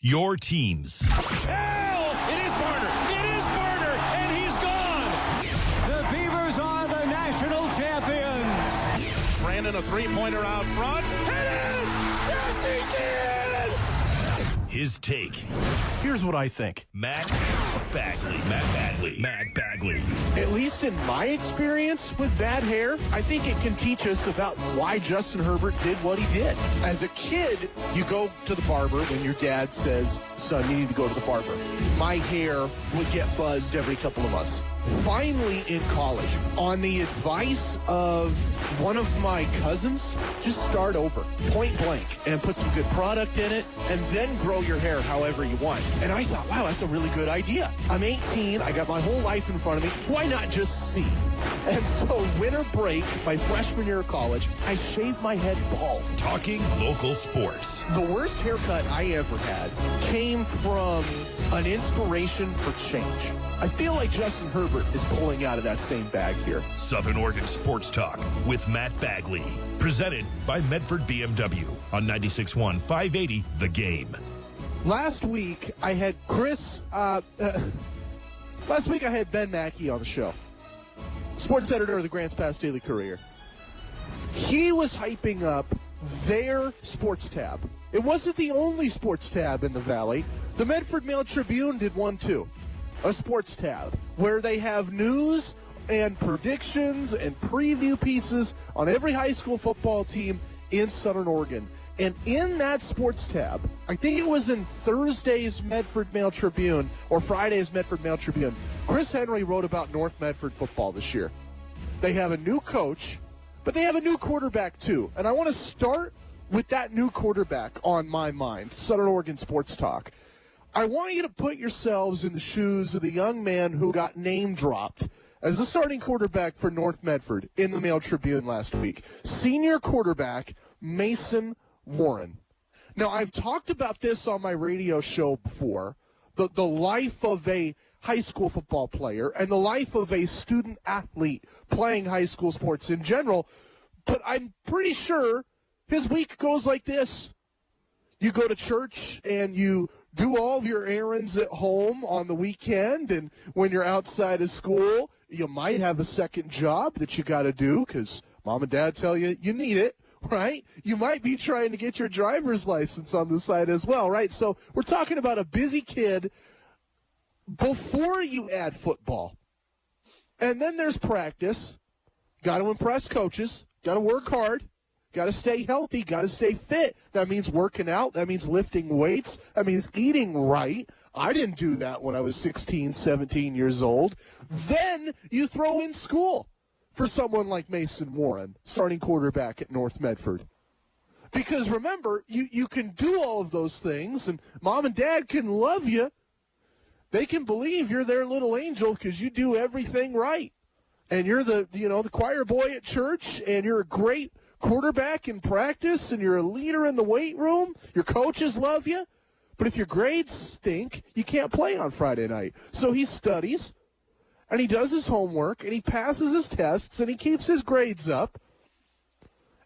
your teams. Hell, it is Barner. It is Barner, and he's gone. The Beavers are the national champions. Brandon, a three-pointer out front. Hit it! Yes, he did! His take. Here's what I think. Matt Bagley. At least in my experience with bad hair, I think it can teach us about why Justin Herbert did what he did. As a kid, you go to the barber when your dad says, son, you need to go to the barber. My hair would get buzzed every couple of months. Finally, in college, on the advice of one of my cousins, just start over, point blank, and put some good product in it, and then grow your hair however you want. And I thought, wow, that's a really good idea. I'm 18, I got my whole life in front of me. Why not just see? And so winter break, my freshman year of college, I shaved my head bald. Talking local sports. The worst haircut I ever had came from an inspiration for change. I feel like Justin Herbert is pulling out of that same bag here. Southern Oregon Sports Talk with Matt Bagley. Presented by Medford BMW on 96.1 580 The Game. Last week, I had Ben Mackey on the show. Sports editor of the Grants Pass Daily Courier. He was hyping up their sports tab. It wasn't the only sports tab in the Valley. The Medford Mail Tribune did one too. A sports tab where they have news and predictions and preview pieces on every high school football team in Southern Oregon. And in that sports tab, I think it was in Thursday's Medford Mail Tribune or Friday's Medford Mail Tribune, Chris Henry wrote about North Medford football this year. They have a new coach, but they have a new quarterback too. And I want to start with that new quarterback on my mind, Southern Oregon Sports Talk. I want you to put yourselves in the shoes of the young man who got name dropped as the starting quarterback for North Medford in the Mail Tribune last week. Senior quarterback Mason Warren. Now, I've talked about this on my radio show before, the life of a high school football player and the life of a student athlete playing high school sports in general, but I'm pretty sure his week goes like this. You go to church and you do all of your errands at home on the weekend, and when you're outside of school, you might have a second job that you got to do because mom and dad tell you you need it, right? You might be trying to get your driver's license on the side as well, right? So we're talking about a busy kid before you add football. And then there's practice. Got to impress coaches. Got to work hard. Got to stay healthy, got to stay fit. That means working out. That means lifting weights. That means eating right. I didn't do that when I was 16, 17 years old. Then you throw in school for someone like Mason Warren, starting quarterback at North Medford. Because remember, you can do all of those things, and mom and dad can love you. They can believe you're their little angel because you do everything right. And you're the choir boy at church, and you're a great quarterback in practice, and you're a leader in the weight room. Your coaches love you. But if your grades stink, you can't play on Friday night. So he studies, and he does his homework, and he passes his tests, and he keeps his grades up,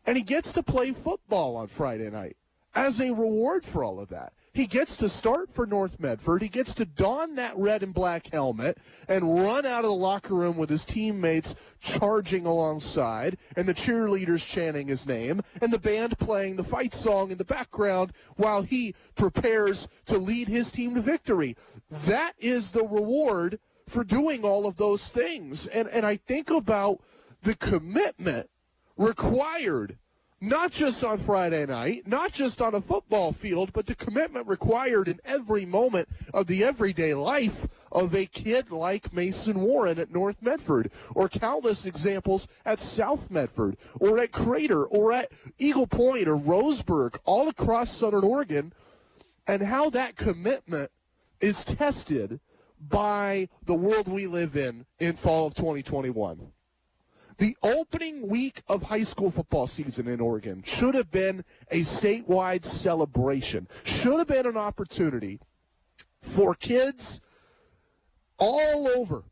and he gets to play football on Friday night as a reward for all of that. He gets to start for North Medford. He gets to don that red and black helmet and run out of the locker room with his teammates charging alongside and the cheerleaders chanting his name and the band playing the fight song in the background while he prepares to lead his team to victory. That is the reward for doing all of those things. And I think about the commitment required, not just on Friday night, not just on a football field, but the commitment required in every moment of the everyday life of a kid like Mason Warren at North Medford, or countless examples at South Medford, or at Crater, or at Eagle Point, or Roseburg, all across Southern Oregon, and how that commitment is tested by the world we live in fall of 2021. The opening week of high school football season in Oregon should have been a statewide celebration, should have been an opportunity for kids all over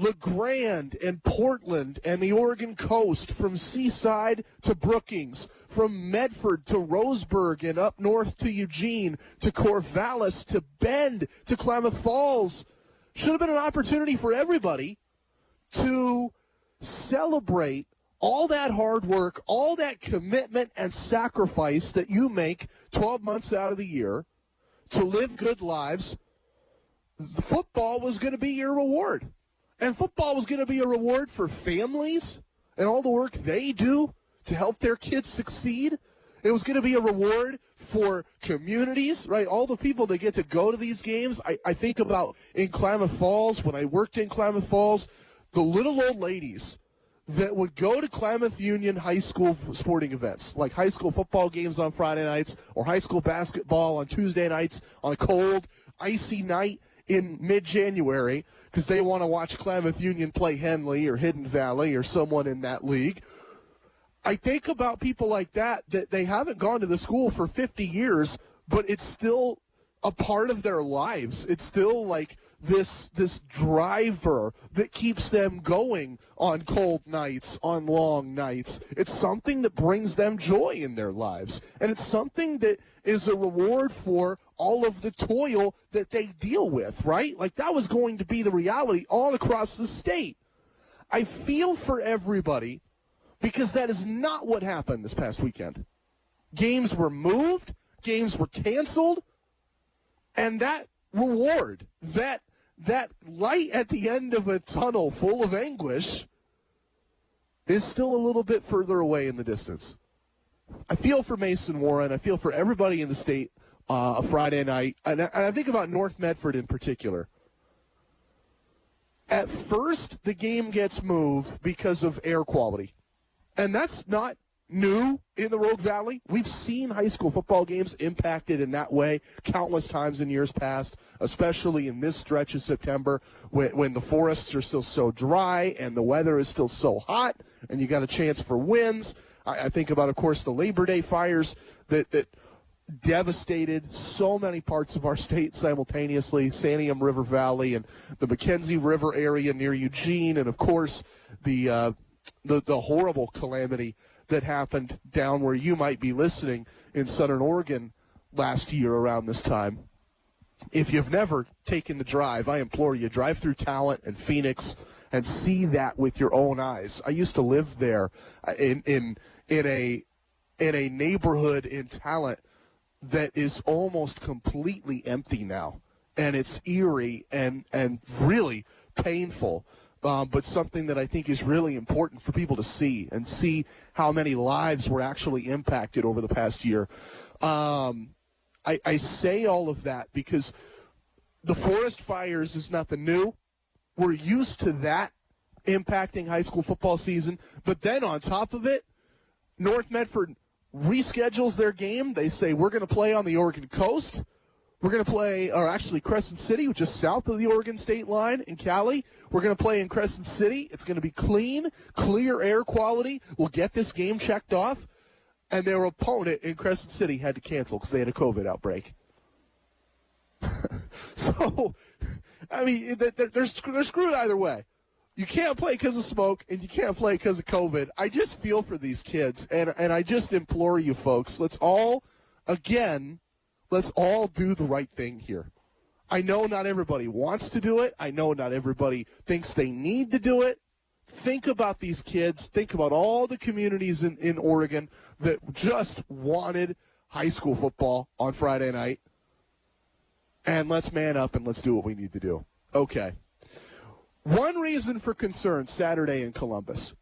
LeGrand and Portland and the Oregon coast, from Seaside to Brookings, from Medford to Roseburg and up north to Eugene to Corvallis to Bend to Klamath Falls. Should have been an opportunity for everybody to celebrate all that hard work, all that commitment and sacrifice that you make 12 months out of the year to live good lives. Football was going to be your reward. And football was going to be a reward for families and all the work they do to help their kids succeed. It was going to be a reward for communities, right? All the people that get to go to these games. I think about in Klamath Falls, when I worked in Klamath Falls, the little old ladies that would go to Klamath Union high school sporting events, like high school football games on Friday nights or high school basketball on Tuesday nights on a cold, icy night in mid-January, because they want to watch Klamath Union play Henley or Hidden Valley or someone in that league. I think about people like that they haven't gone to the school for 50 years, but it's still a part of their lives. It's still like this driver that keeps them going on cold nights, on long nights. It's something that brings them joy in their lives. And it's something that is a reward for all of the toil that they deal with, right? Like, that was going to be the reality all across the state. I feel for everybody, because that is not what happened this past weekend. Games were moved, games were canceled, and that reward, that light at the end of a tunnel full of anguish, is still a little bit further away in the distance. I feel for Mason Warren. I feel for everybody in the state Friday night. And I think about North Medford in particular. At first, the game gets moved because of air quality. And that's not new in the Rogue Valley. We've seen high school football games impacted in that way countless times in years past, especially in this stretch of September when the forests are still so dry and the weather is still so hot and you got a chance for winds. I think about, of course, the Labor Day fires that devastated so many parts of our state simultaneously, Santiam River Valley and the McKenzie River area near Eugene, and, of course, the horrible calamity that happened down where you might be listening in Southern Oregon last year around this time. If you've never taken the drive, I implore you, drive through Talent and Phoenix and see that with your own eyes. I used to live there in a neighborhood in Talent that is almost completely empty now, and it's eerie and really painful. But something that I think is really important for people to see how many lives were actually impacted over the past year. I say all of that because the forest fires is nothing new. We're used to that impacting high school football season. But then on top of it, North Medford reschedules their game. They say, we're going to play on the Oregon coast. We're going to play, or actually Crescent City, which is south of the Oregon state line in Cali. We're going to play in Crescent City. It's going to be clean, clear air quality. We'll get this game checked off. And their opponent in Crescent City had to cancel because they had a COVID outbreak. So, I mean, they're screwed either way. You can't play because of smoke, and you can't play because of COVID. I just feel for these kids, and I just implore you folks, let's all do the right thing here. I know not everybody wants to do it. I know not everybody thinks they need to do it. Think about these kids. Think about all the communities in Oregon that just wanted high school football on Friday night. And let's man up and let's do what we need to do. Okay. One reason for concern Saturday in Columbus.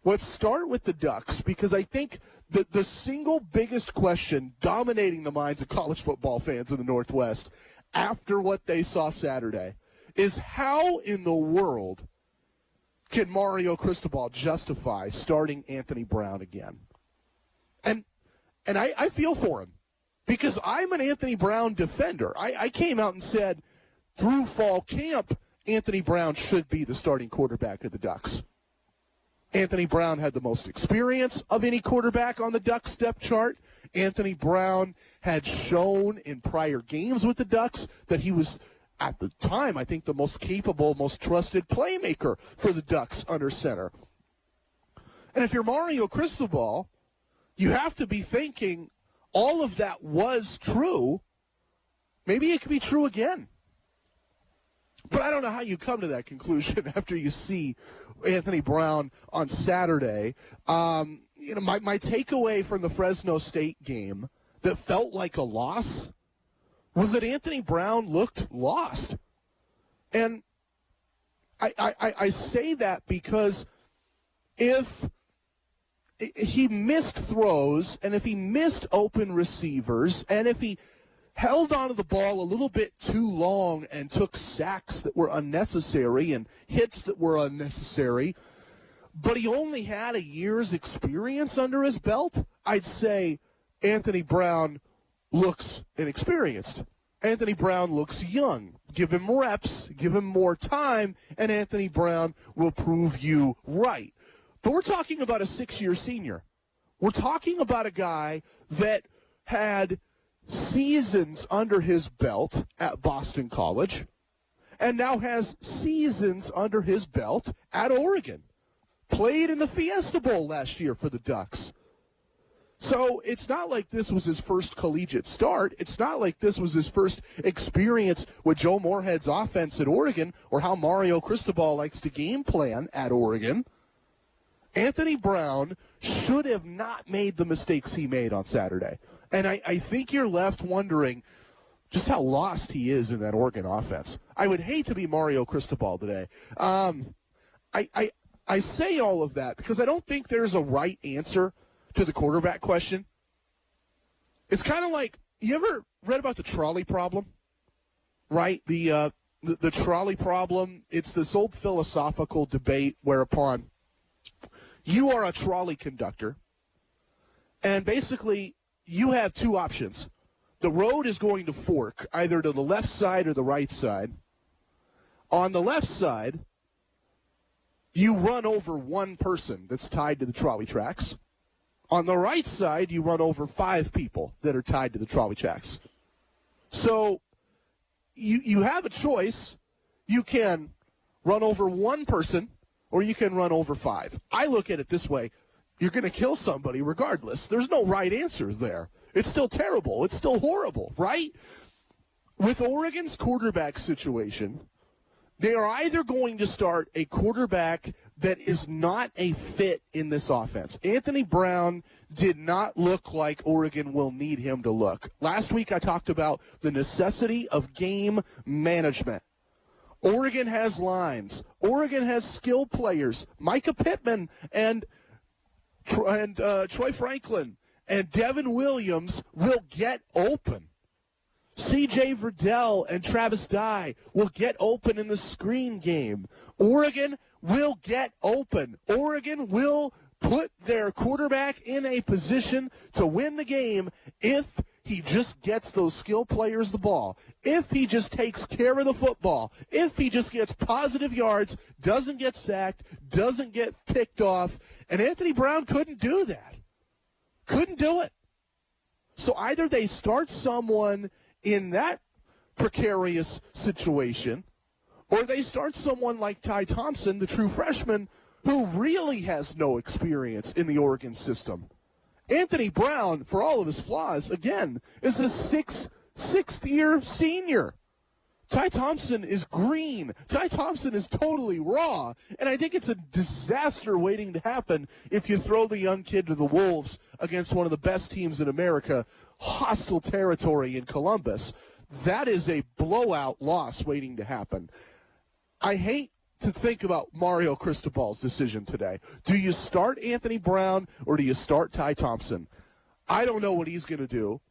Let's start with the Ducks, because I think the single biggest question dominating the minds of college football fans in the Northwest after what they saw Saturday is how in the world can Mario Cristobal justify starting Anthony Brown again? And I feel for him, because I'm an Anthony Brown defender. I came out and said through fall camp, Anthony Brown should be the starting quarterback of the Ducks. Anthony Brown had the most experience of any quarterback on the Ducks depth chart. Anthony Brown had shown in prior games with the Ducks that he was at the time, I think the most capable, most trusted playmaker for the Ducks under center. And if you're Mario Cristobal, you have to be thinking all of that was true. Maybe it could be true again. But I don't know how you come to that conclusion after you see Anthony Brown on Saturday. My takeaway from the Fresno State game that felt like a loss was that Anthony Brown looked lost. And I say that because if he missed throws and if he missed open receivers and if he held onto the ball a little bit too long and took sacks that were unnecessary and hits that were unnecessary, but he only had a year's experience under his belt, I'd say Anthony Brown looks inexperienced. Anthony Brown looks young. Give him reps, give him more time, and Anthony Brown will prove you right. But we're talking about a 6-year senior. We're talking about a guy that had seasons under his belt at Boston College and now has seasons under his belt at Oregon. Played in the Fiesta Bowl last year for the Ducks. So it's not like this was his first collegiate start. It's not like this was his first experience with Joe Moorhead's offense at Oregon or how Mario Cristobal likes to game plan at Oregon. Anthony Brown should have not made the mistakes he made on Saturday. And I think you're left wondering just how lost he is in that Oregon offense. I would hate to be Mario Cristobal today. I say all of that because I don't think there's a right answer to the quarterback question. It's kind of like, you ever read about the trolley problem? Right? The trolley problem, it's this old philosophical debate whereupon you are a trolley conductor, and basically you have two options. The road is going to fork either to the left side or the right side. On the left side, you run over one person that's tied to the trolley tracks. On the right side, you run over 5 people that are tied to the trolley tracks. So you have a choice. You can run over one person or you can run over 5. I look at it this way. You're going to kill somebody regardless. There's no right answers there. It's still terrible. It's still horrible, right? With Oregon's quarterback situation, they are either going to start a quarterback that is not a fit in this offense. Anthony Brown did not look like Oregon will need him to look. Last week I talked about the necessity of game management. Oregon has lines. Oregon has skilled players. Micah Pittman and Troy Franklin and Devin Williams will get open. C.J. Verdell and Travis Dye will get open in the screen game. Oregon will get open. Oregon will put their quarterback in a position to win the game if he just gets those skill players the ball, if he just takes care of the football, if he just gets positive yards, doesn't get sacked, doesn't get picked off. And Anthony Brown couldn't do that. Couldn't do it. So either they start someone in that precarious situation, or they start someone like Ty Thompson, the true freshman, who really has no experience in the Oregon system. Anthony Brown, for all of his flaws, again, is a sixth-year senior. Ty Thompson is green. Ty Thompson is totally raw. And I think it's a disaster waiting to happen if you throw the young kid to the wolves against one of the best teams in America, hostile territory in Columbus. That is a blowout loss waiting to happen. I hate to think about Mario Cristobal's decision today. Do you start Anthony Brown or do you start Ty Thompson? I don't know what he's going to do.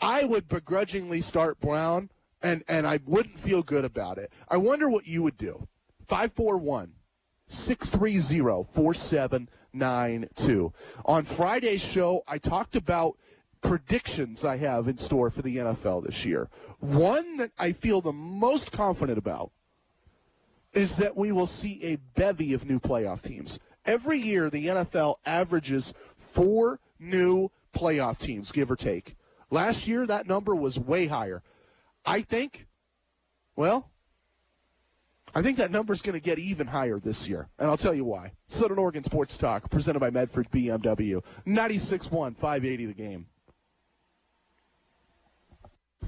I would begrudgingly start Brown, and I wouldn't feel good about it. I wonder what you would do. 541-630-4792. On Friday's show, I talked about predictions I have in store for the NFL this year. One that I feel the most confident about is that we will see a bevy of new playoff teams. Every year, the NFL averages 4 new playoff teams, give or take. Last year, that number was way higher. I think Well, I think that number's going to get even higher this year, and I'll tell you why. Southern Oregon Sports Talk, presented by Medford BMW. 96.1, 580 The Game.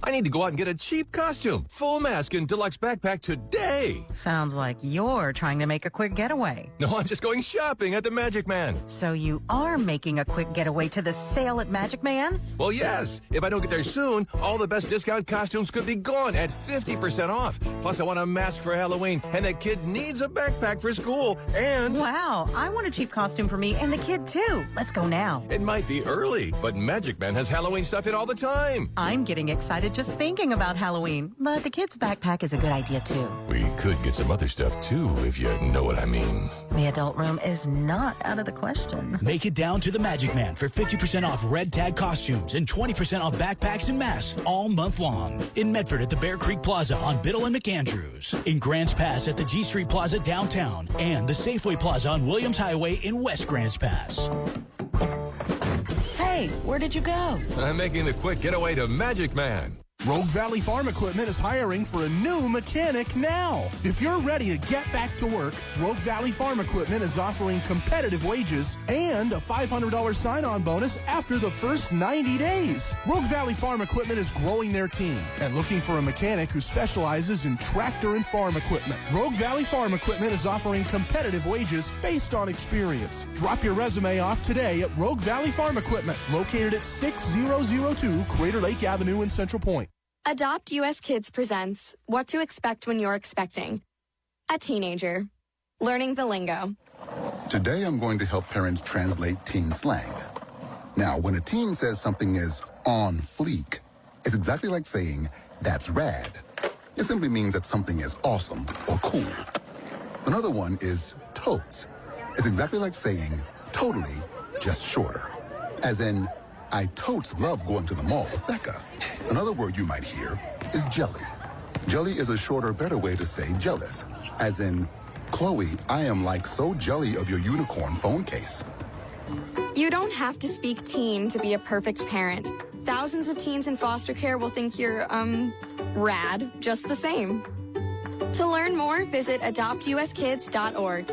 I need to go out and get a cheap costume, full mask, and deluxe backpack today. Sounds like you're trying to make a quick getaway. No, I'm just going shopping at the Magic Man. So you are making a quick getaway to the sale at Magic Man? Well, yes. If I don't get there soon, all the best discount costumes could be gone at 50% off. Plus, I want a mask for Halloween, and the kid needs a backpack for school, and... Wow, I want a cheap costume for me and the kid, too. Let's go now. It might be early, but Magic Man has Halloween stuff in all the time. I'm getting excited just thinking about Halloween, but the kid's backpack is a good idea, too. We could get some other stuff, too, if you know what I mean. The adult room is not out of the question. Make it down to the Magic Man for 50% off red tag costumes and 20% off backpacks and masks all month long. In Medford at the Bear Creek Plaza on Biddle and McAndrews. In Grants Pass at the G Street Plaza downtown. And the Safeway Plaza on Williams Highway in West Grants Pass. Hey, where did you go? I'm making the quick getaway to Magic Man. Rogue Valley Farm Equipment is hiring for a new mechanic now. If you're ready to get back to work, Rogue Valley Farm Equipment is offering competitive wages and a $500 sign-on bonus after the first 90 days. Rogue Valley Farm Equipment is growing their team and looking for a mechanic who specializes in tractor and farm equipment. Rogue Valley Farm Equipment is offering competitive wages based on experience. Drop your resume off today at Rogue Valley Farm Equipment, located at 6002 Crater Lake Avenue in Central Point. Adopt US Kids presents What to Expect When You're Expecting. A teenager. Learning the lingo. Today I'm going to help parents translate teen slang. Now, when a teen says something is on fleek, it's exactly like saying, that's rad. It simply means that something is awesome or cool. Another one is totes. It's exactly like saying, totally, just shorter. As in, I totes love going to the mall with Becca. Another word you might hear is jelly. Jelly is a shorter, better way to say jealous. As in, Chloe, I am like so jelly of your unicorn phone case. You don't have to speak teen to be a perfect parent. Thousands of teens in foster care will think you're, rad just the same. To learn more, visit adoptuskids.org.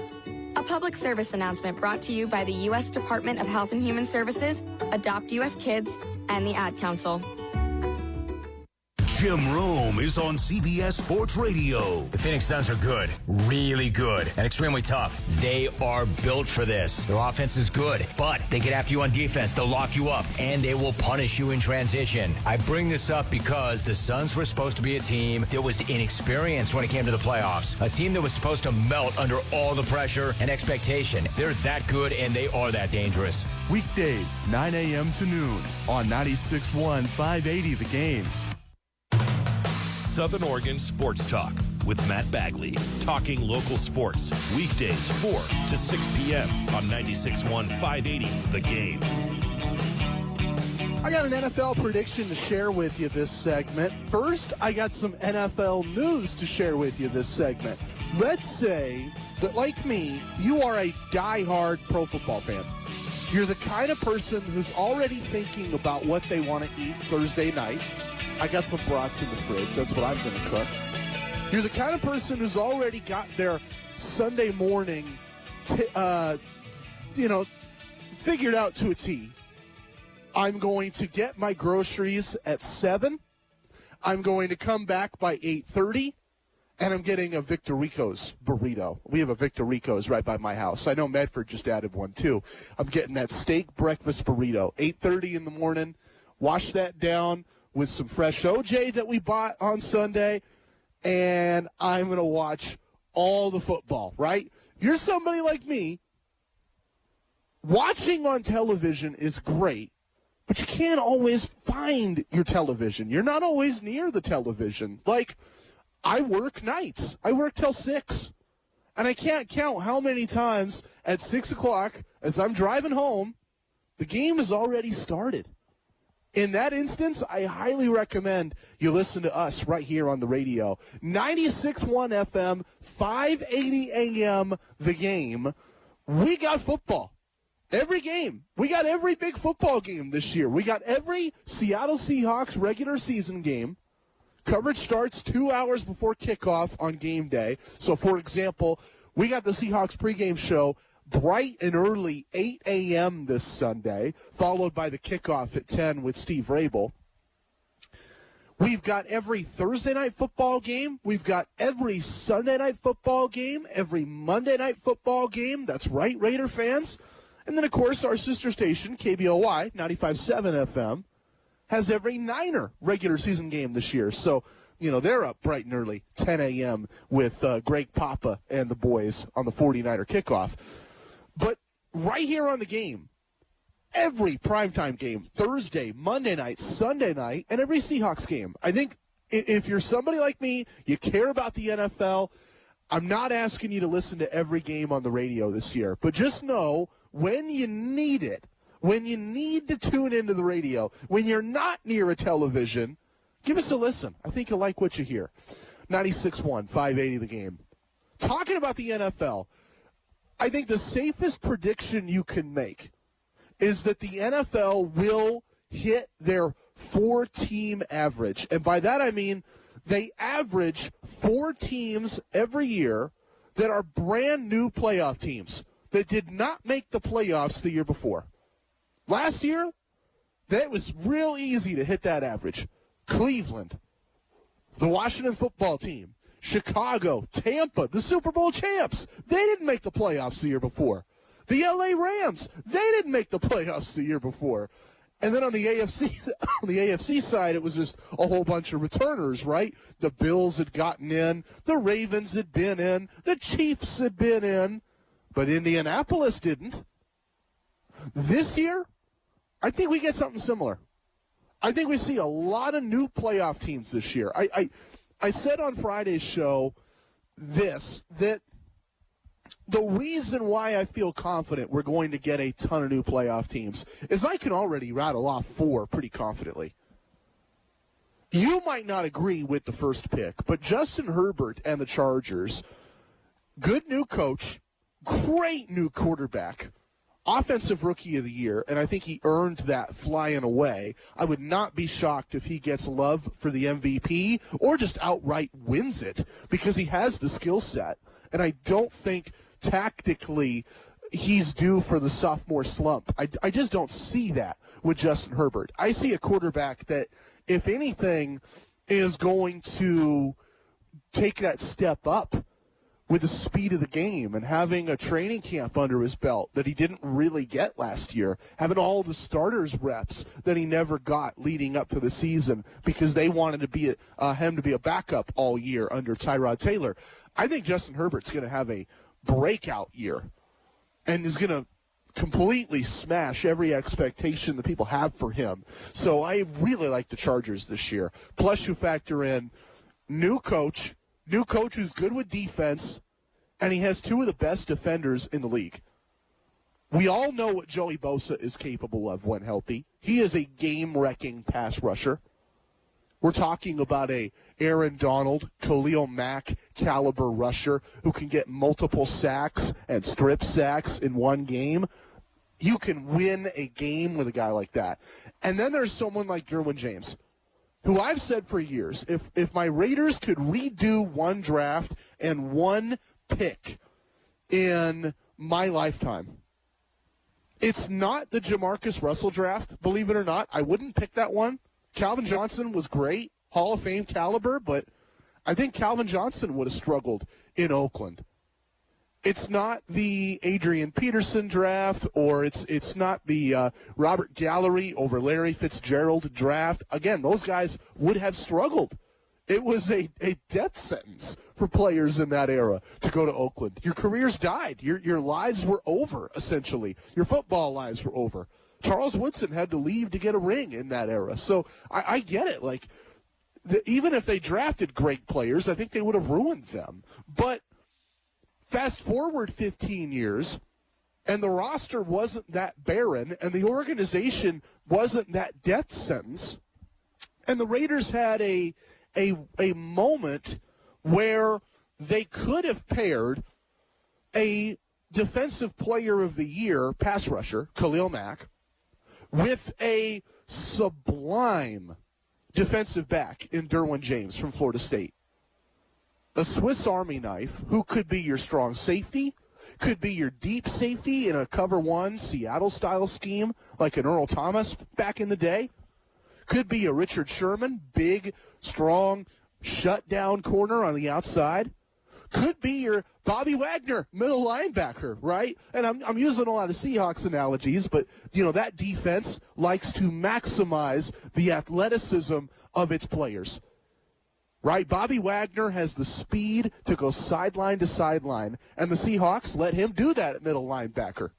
A public service announcement brought to you by the U.S. Department of Health and Human Services, Adopt U.S. Kids, and the Ad Council. Jim Rome is on CBS Sports Radio. The Phoenix Suns are good, really good, and extremely tough. They are built for this. Their offense is good, but they get after you on defense. They'll lock you up, and they will punish you in transition. I bring this up because the Suns were supposed to be a team that was inexperienced when it came to the playoffs. A team that was supposed to melt under all the pressure and expectation. They're that good, and they are that dangerous. Weekdays, 9 a.m. to noon on 96.1, 580 The Game. Southern Oregon Sports Talk with Matt Bagley. Talking local sports. Weekdays 4 to 6 p.m. on 96.1, 580 The Game. I got an NFL prediction to share with you this segment. First, I got some NFL news to share with you this segment. Let's say that, like me, you are a diehard pro football fan. You're the kind of person who's already thinking about what they want to eat Thursday night. I got some brats in the fridge. That's what I'm going to cook. You're the kind of person who's already got their Sunday morning, figured out to a T. I'm going to get my groceries at 7. I'm going to come back by 8:30, and I'm getting a Victor Rico's burrito. We have a Victor Rico's right by my house. I know Medford just added one, too. I'm getting that steak breakfast burrito, 8:30 in the morning. Wash that down with some fresh OJ that we bought on Sunday, and I'm going to watch all the football, right? You're somebody like me. Watching on television is great, but you can't always find your television. You're not always near the television. Like, I work nights. I work till 6, and I can't count how many times at 6 o'clock as I'm driving home, the game has already started. In that instance, I highly recommend you listen to us right here on the radio. 96.1 FM, 580 AM, The Game. We got football. Every game. We got every big football game this year. We got every Seattle Seahawks regular season game. Coverage starts 2 hours before kickoff on game day. So, for example, we got the Seahawks pregame show bright and early, 8 a.m. this Sunday, followed by the kickoff at 10 with Steve Rabel. We've got every Thursday night football game. We've got every Sunday night football game, every Monday night football game. That's right, Raider fans. And then, of course, our sister station, KBOY, 95.7 FM, has every Niner regular season game this year. So, they're up bright and early, 10 a.m. with Greg Papa and the boys on the 49er kickoff. But right here on the game, every primetime game, Thursday, Monday night, Sunday night, and every Seahawks game. I think if you're somebody like me, you care about the NFL, I'm not asking you to listen to every game on the radio this year. But just know when you need it, when you need to tune into the radio, when you're not near a television, give us a listen. I think you'll like what you hear. 96.1, 580 The Game. Talking about the NFL, I think the safest prediction you can make is that the NFL will hit their 4-team average. And by that I mean they average 4 teams every year that are brand new playoff teams that did not make the playoffs the year before. Last year, that was real easy to hit that average. Cleveland, the Washington football team, Chicago, Tampa, the Super Bowl champs, they didn't make the playoffs the year before. The LA Rams, they didn't make the playoffs the year before. And then on the AFC side, it was just a whole bunch of returners, right? The Bills had gotten in, the Ravens had been in, the Chiefs had been in, but Indianapolis didn't. This year, I think we get something similar. I think we see a lot of new playoff teams this year. I said on Friday's show that the reason why I feel confident we're going to get a ton of new playoff teams is I can already rattle off 4 pretty confidently. You might not agree with the first pick, but Justin Herbert and the Chargers, good new coach, great new quarterback, offensive rookie of the year, and I think he earned that flying away. I would not be shocked if he gets love for the MVP or just outright wins it because he has the skill set. And I don't think tactically he's due for the sophomore slump. I just don't see that with Justin Herbert. I see a quarterback that, if anything, is going to take that step up with the speed of the game and having a training camp under his belt that he didn't really get last year, having all the starters reps that he never got leading up to the season because they wanted to be him to be a backup all year under Tyrod Taylor. I think Justin Herbert's going to have a breakout year and is going to completely smash every expectation that people have for him. So I really like the Chargers this year. Plus you factor in new coach who's good with defense, and he has 2 of the best defenders in the league. We all know what Joey Bosa is capable of when healthy. He is a game-wrecking pass rusher. We're talking about a Aaron Donald, Khalil Mack caliber rusher who can get multiple sacks and strip sacks in one game. You can win a game with a guy like that. And then there's someone like Derwin James, who I've said for years, if my Raiders could redo one draft and one pick in my lifetime, it's not the Jamarcus Russell draft, believe it or not. I wouldn't pick that one. Calvin Johnson was great, Hall of Fame caliber, but I think Calvin Johnson would have struggled in Oakland. It's not the Adrian Peterson draft, or it's not the Robert Gallery over Larry Fitzgerald draft. Again, those guys would have struggled. It was a death sentence for players in that era to go to Oakland. Your careers died. Your lives were over, essentially. Your football lives were over. Charles Woodson had to leave to get a ring in that era. So I get it. Like, even if they drafted great players, I think they would have ruined them. But fast forward 15 years, and the roster wasn't that barren, and the organization wasn't that death sentence, and the Raiders had a moment where they could have paired a defensive player of the year pass rusher, Khalil Mack, with a sublime defensive back in Derwin James from Florida State. A Swiss Army knife who could be your strong safety, could be your deep safety in a cover one Seattle-style scheme like an Earl Thomas back in the day. Could be a Richard Sherman, big, strong, shut-down corner on the outside. Could be your Bobby Wagner, middle linebacker, right? And I'm using a lot of Seahawks analogies, but, that defense likes to maximize the athleticism of its players, right? Bobby Wagner has the speed to go sideline to sideline, and the Seahawks let him do that at middle linebacker.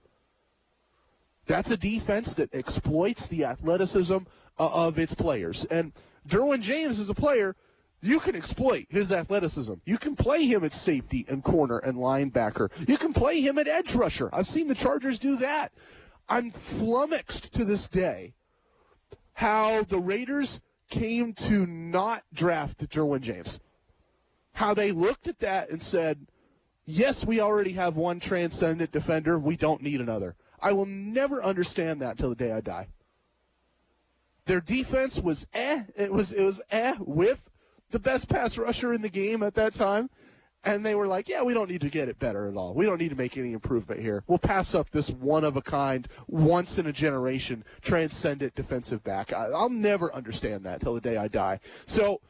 That's a defense that exploits the athleticism of its players. And Derwin James is a player you can exploit his athleticism. You can play him at safety and corner and linebacker. You can play him at edge rusher. I've seen the Chargers do that. I'm flummoxed to this day how the Raiders came to not draft Derwin James. How they looked at that and said, yes, we already have one transcendent defender. We don't need another. I will never understand that till the day I die. Their defense was It was with the best pass rusher in the game at that time. And they were like, yeah, we don't need to get it better at all. We don't need to make any improvement here. We'll pass up this one-of-a-kind, once-in-a-generation, transcendent defensive back. I'll never understand that till the day I die. So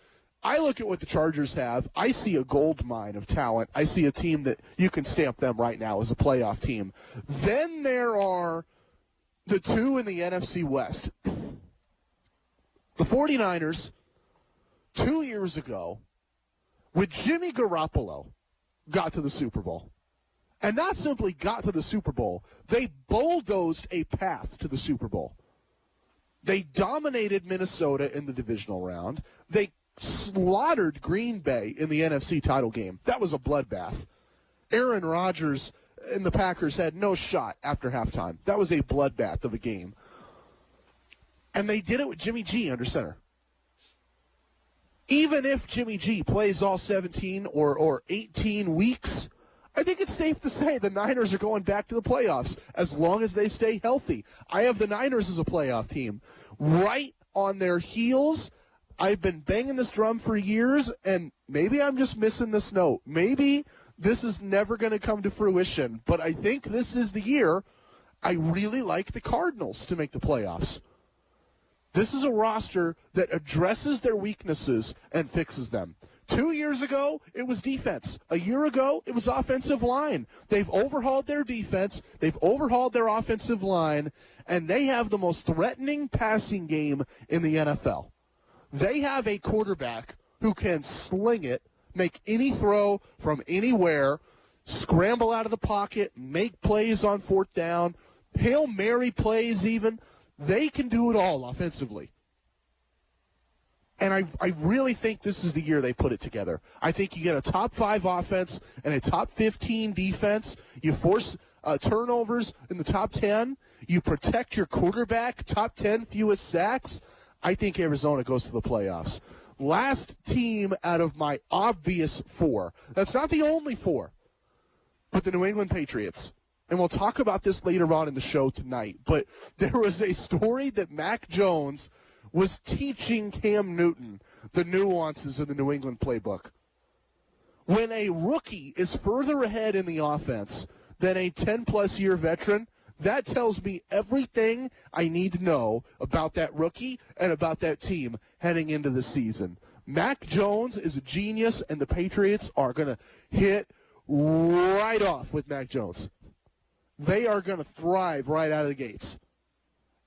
I look at what the Chargers have. I see a gold mine of talent. I see a team that you can stamp them right now as a playoff team. Then there are the two in the NFC West. The 49ers, 2 years ago, with Jimmy Garoppolo, got to the Super Bowl. And not simply got to the Super Bowl, they bulldozed a path to the Super Bowl. They dominated Minnesota in the divisional round. They slaughtered Green Bay in the NFC title game. That was a bloodbath. Aaron Rodgers and the Packers had no shot after halftime. That was a bloodbath of a game. And they did it with Jimmy G under center. Even if Jimmy G plays all 17 or 18 weeks, I think it's safe to say the Niners are going back to the playoffs as long as they stay healthy. I have the Niners as a playoff team. Right on their heels, I've been banging this drum for years, and maybe I'm just missing this note. Maybe this is never going to come to fruition, but I think this is the year I really like the Cardinals to make the playoffs. This is a roster that addresses their weaknesses and fixes them. 2 years ago, it was defense. A year ago, it was offensive line. They've overhauled their defense. They've overhauled their offensive line, and they have the most threatening passing game in the NFL. They have a quarterback who can sling it, make any throw from anywhere, scramble out of the pocket, make plays on fourth down, Hail Mary plays even. They can do it all offensively. And I really think this is the year they put it together. I think you get a top 5 offense and a top 15 defense. You force turnovers in the top 10. You protect your quarterback, top 10 fewest sacks. I think Arizona goes to the playoffs. Last team out of my obvious 4. That's not the only 4, but the New England Patriots. And we'll talk about this later on in the show tonight. But there was a story that Mac Jones was teaching Cam Newton the nuances of the New England playbook. When a rookie is further ahead in the offense than a 10-plus year veteran, that tells me everything I need to know about that rookie and about that team heading into the season. Mac Jones is a genius, and the Patriots are going to hit right off with Mac Jones. They are going to thrive right out of the gates.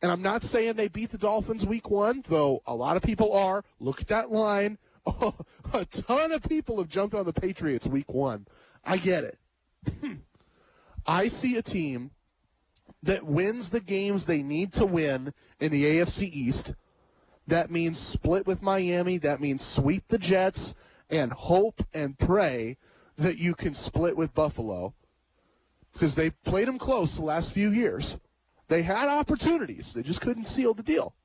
And I'm not saying they beat the Dolphins week 1, though a lot of people are. Look at that line. Oh, a ton of people have jumped on the Patriots week 1. I get it. I see a team that wins the games they need to win in the AFC East. That means split with Miami. That means sweep the Jets and hope and pray that you can split with Buffalo, because they played them close the last few years. They had opportunities. They just couldn't seal the deal.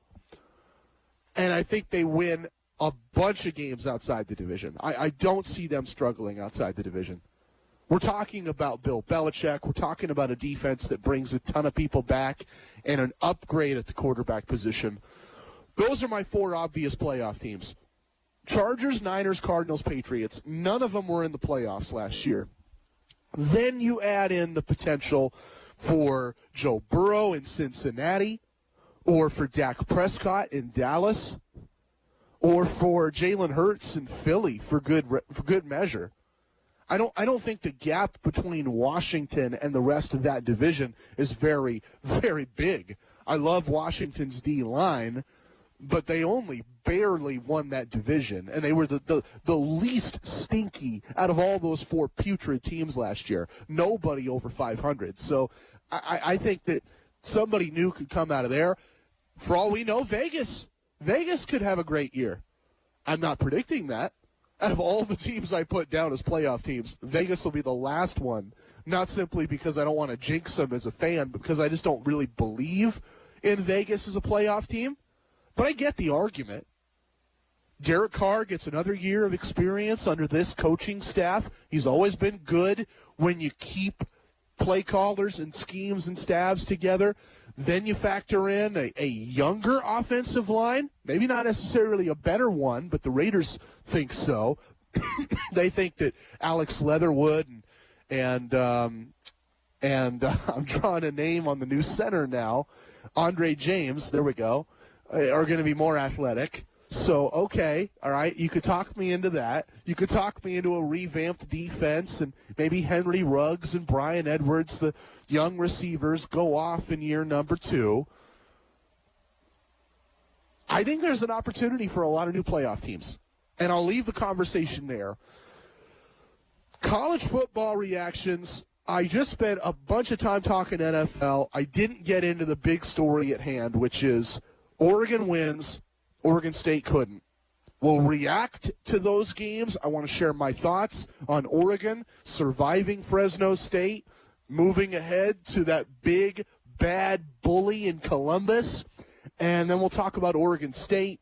And I think they win a bunch of games outside the division. I don't see them struggling outside the division. We're talking about Bill Belichick. We're talking about a defense that brings a ton of people back and an upgrade at the quarterback position. Those are my 4 obvious playoff teams. Chargers, Niners, Cardinals, Patriots. None of them were in the playoffs last year. Then you add in the potential for Joe Burrow in Cincinnati, or for Dak Prescott in Dallas, or for Jalen Hurts in Philly for good measure. I don't think the gap between Washington and the rest of that division is very, very big. I love Washington's D-line, but they only barely won that division, and they were the least stinky out of all those 4 putrid teams last year. Nobody over 500. So I think that somebody new could come out of there. For all we know, Vegas could have a great year. I'm not predicting that. Out of all the teams I put down as playoff teams, Vegas will be the last one, not simply because I don't want to jinx them as a fan, but because I just don't really believe in Vegas as a playoff team. But I get the argument. Derek Carr gets another year of experience under this coaching staff. He's always been good when you keep play callers and schemes and staffs together. Then you factor in a younger offensive line, maybe not necessarily a better one, but the Raiders think so. They think that Alex Leatherwood and I'm drawing a name on the new center now, Andre James, there we go, are going to be more athletic. So, okay, all right, you could talk me into that. You could talk me into a revamped defense, and maybe Henry Ruggs and Brian Edwards, the young receivers, go off in year number 2. I think there's an opportunity for a lot of new playoff teams, and I'll leave the conversation there. College football reactions, I just spent a bunch of time talking NFL. I didn't get into the big story at hand, which is Oregon wins, Oregon State couldn't. We'll react to those games. I want to share my thoughts on Oregon surviving Fresno State, moving ahead to that big, bad bully in Columbus. And then we'll talk about Oregon State,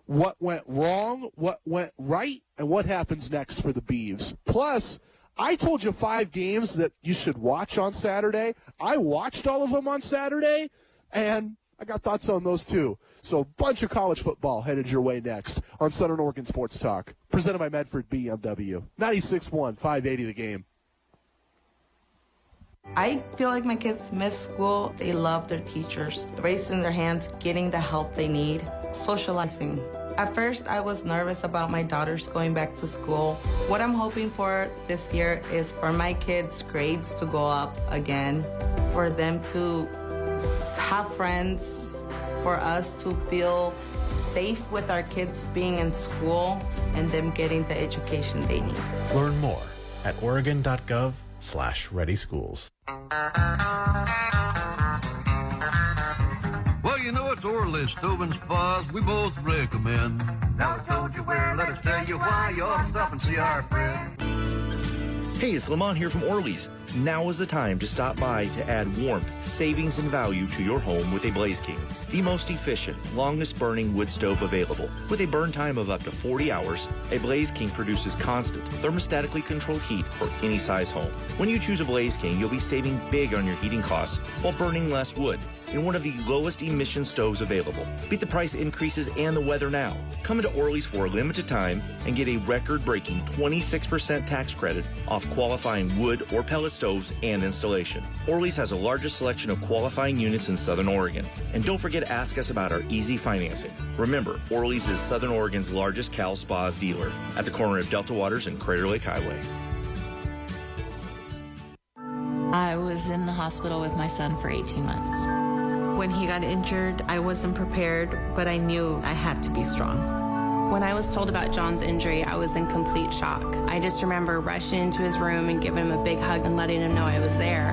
what went wrong, what went right, and what happens next for the Beavs. Plus, I told you 5 games that you should watch on Saturday. I watched all of them on Saturday, and I got thoughts on those too. So a bunch of college football headed your way next on Southern Oregon Sports Talk, presented by Medford BMW. 96.1, 580 The Game. I feel like my kids miss school. They love their teachers, raising their hands, getting the help they need, socializing. At first, I was nervous about my daughters going back to school. What I'm hoping for this year is for my kids' grades to go up again, for them to have friends, for us to feel safe with our kids being in school and them getting the education they need. Learn more at oregon.gov/readyschools. Well, you know, it's Orly's Stove and Spas we both recommend. Now I told you where, let us tell you why. You ought to stop and see our friend. Hey, it's Lamont here from Orly's. Now is the time to stop by to add warmth, savings, and value to your home with a Blaze King, the most efficient, longest-burning wood stove available. With a burn time of up to 40 hours, a Blaze King produces constant, thermostatically controlled heat for any size home. When you choose a Blaze King, you'll be saving big on your heating costs while burning less wood in one of the lowest emission stoves available. Beat the price increases and the weather now. Come into Orly's for a limited time and get a record-breaking 26% tax credit off qualifying wood or pellet stoves and installation. Orly's has the largest selection of qualifying units in Southern Oregon. And don't forget to ask us about our easy financing. Remember, Orly's is Southern Oregon's largest Cal Spas dealer at the corner of Delta Waters and Crater Lake Highway. I was in the hospital with my son for 18 months. When he got injured, I wasn't prepared, but I knew I had to be strong. When I was told about John's injury, I was in complete shock. I just remember rushing into his room and giving him a big hug and letting him know I was there.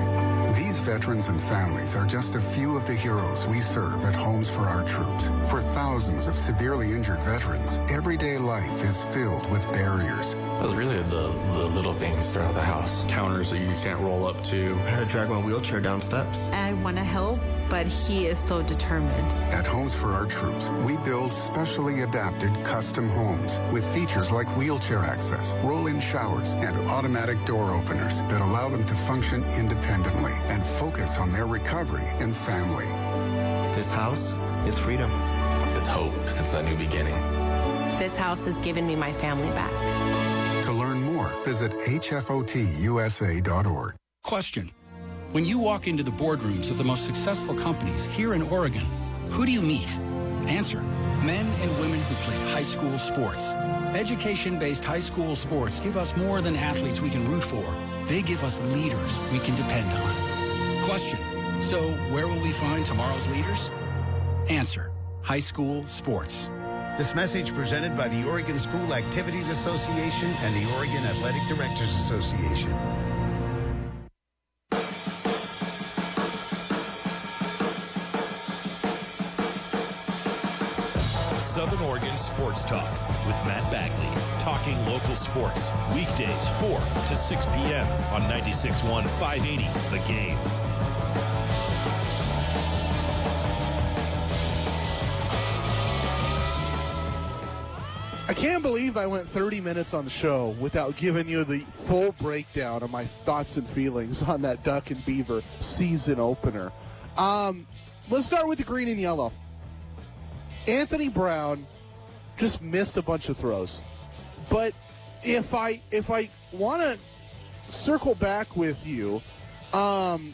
These veterans and families are just a few of the heroes we serve at Homes for Our Troops. For thousands of severely injured veterans, everyday life is filled with barriers. It was really the little things throughout the house. Counters that you can't roll up to. I had to drag my wheelchair down steps. I want to help, but he is so determined. At Homes for Our Troops, we build specially adapted custom homes with features like wheelchair access, roll-in showers, and automatic door openers that allow them to function independently and focus on their recovery and family. This house is freedom. with hope. It's a new beginning. This house has given me my family back. To learn more, visit hfotusa.org. Question. When you walk into the boardrooms of the most successful companies here in Oregon, who do you meet? Answer. Men and women who played high school sports. Education-based high school sports give us more than athletes we can root for. They give us leaders we can depend on. Question. So where will we find tomorrow's leaders? Answer. High school sports. This message presented by the Oregon School Activities Association and the Oregon Athletic Directors Association. Southern Oregon Sports Talk with Matt Bagley. Talking local sports. Weekdays 4 to 6 p.m. on 96.1 580 The Game. I can't believe I went 30 minutes on the show without giving you the full breakdown of my thoughts and feelings on that Duck and Beaver season opener. Let's start with the green and yellow. Anthony Brown just missed a bunch of throws. But if I want to circle back with you, I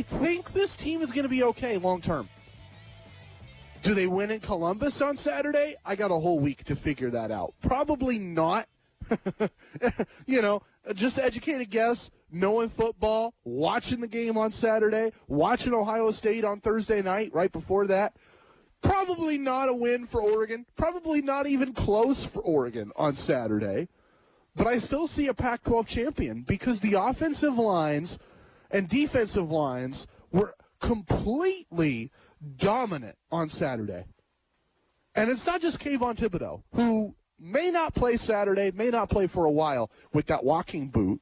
think this team is going to be okay long term. Do they win in Columbus on Saturday? I got a whole week to figure that out. Probably not. Just educated guess, knowing football, watching the game on Saturday, watching Ohio State on Thursday night right before that. Probably not a win for Oregon. Probably not even close for Oregon on Saturday. But I still see a Pac-12 champion because the offensive lines and defensive lines were completely dominant on Saturday. And it's not just Kayvon Thibodeau, who may not play Saturday, may not play for a while with that walking boot.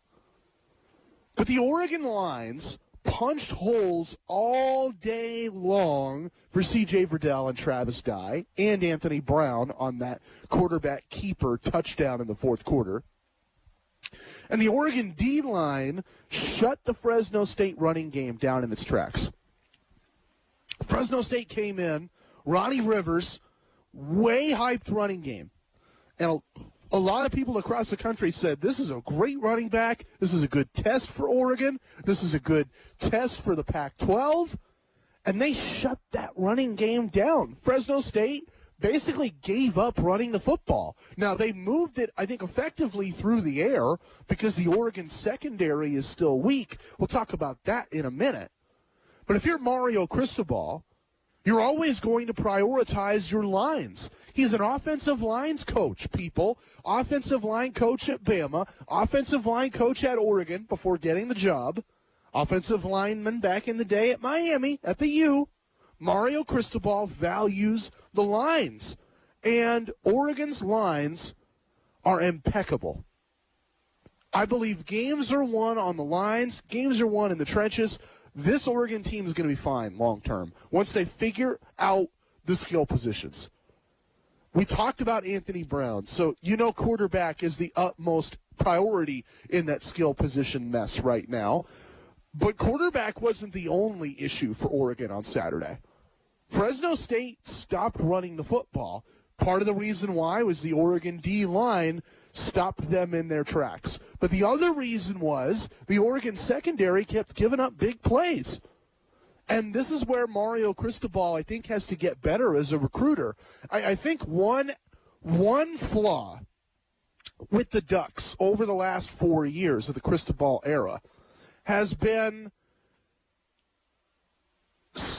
But the Oregon lines punched holes all day long for C.J. Verdell and Travis Dye and Anthony Brown on that quarterback keeper touchdown in the fourth quarter. And the Oregon D-line shut the Fresno State running game down in its tracks. Fresno State came in, Ronnie Rivers, way hyped running game. And a lot of people across the country said, this is a great running back. This is a good test for Oregon. This is a good test for the Pac-12. And they shut that running game down. Fresno State basically gave up running the football. Now, they moved it, I think, effectively through the air because the Oregon secondary is still weak. We'll talk about that in a minute. But if you're Mario Cristobal, you're always going to prioritize your lines. He's an offensive lines coach, people. Offensive line coach at Bama, offensive line coach at Oregon before getting the job, offensive lineman back in the day at Miami, at the U. Mario Cristobal values the lines. And Oregon's lines are impeccable. I believe games are won on the lines. Games are won in the trenches. This Oregon team is going to be fine long term once they figure out the skill positions. We talked about Anthony Brown, so quarterback is the utmost priority in that skill position mess right now. But quarterback wasn't the only issue for Oregon on Saturday. Fresno State stopped running the football. Part of the reason why was the Oregon D-line stopped them in their tracks. But the other reason was the Oregon secondary kept giving up big plays. And this is where Mario Cristobal, I think, has to get better as a recruiter. I think one flaw with the Ducks over the last 4 years of the Cristobal era has been,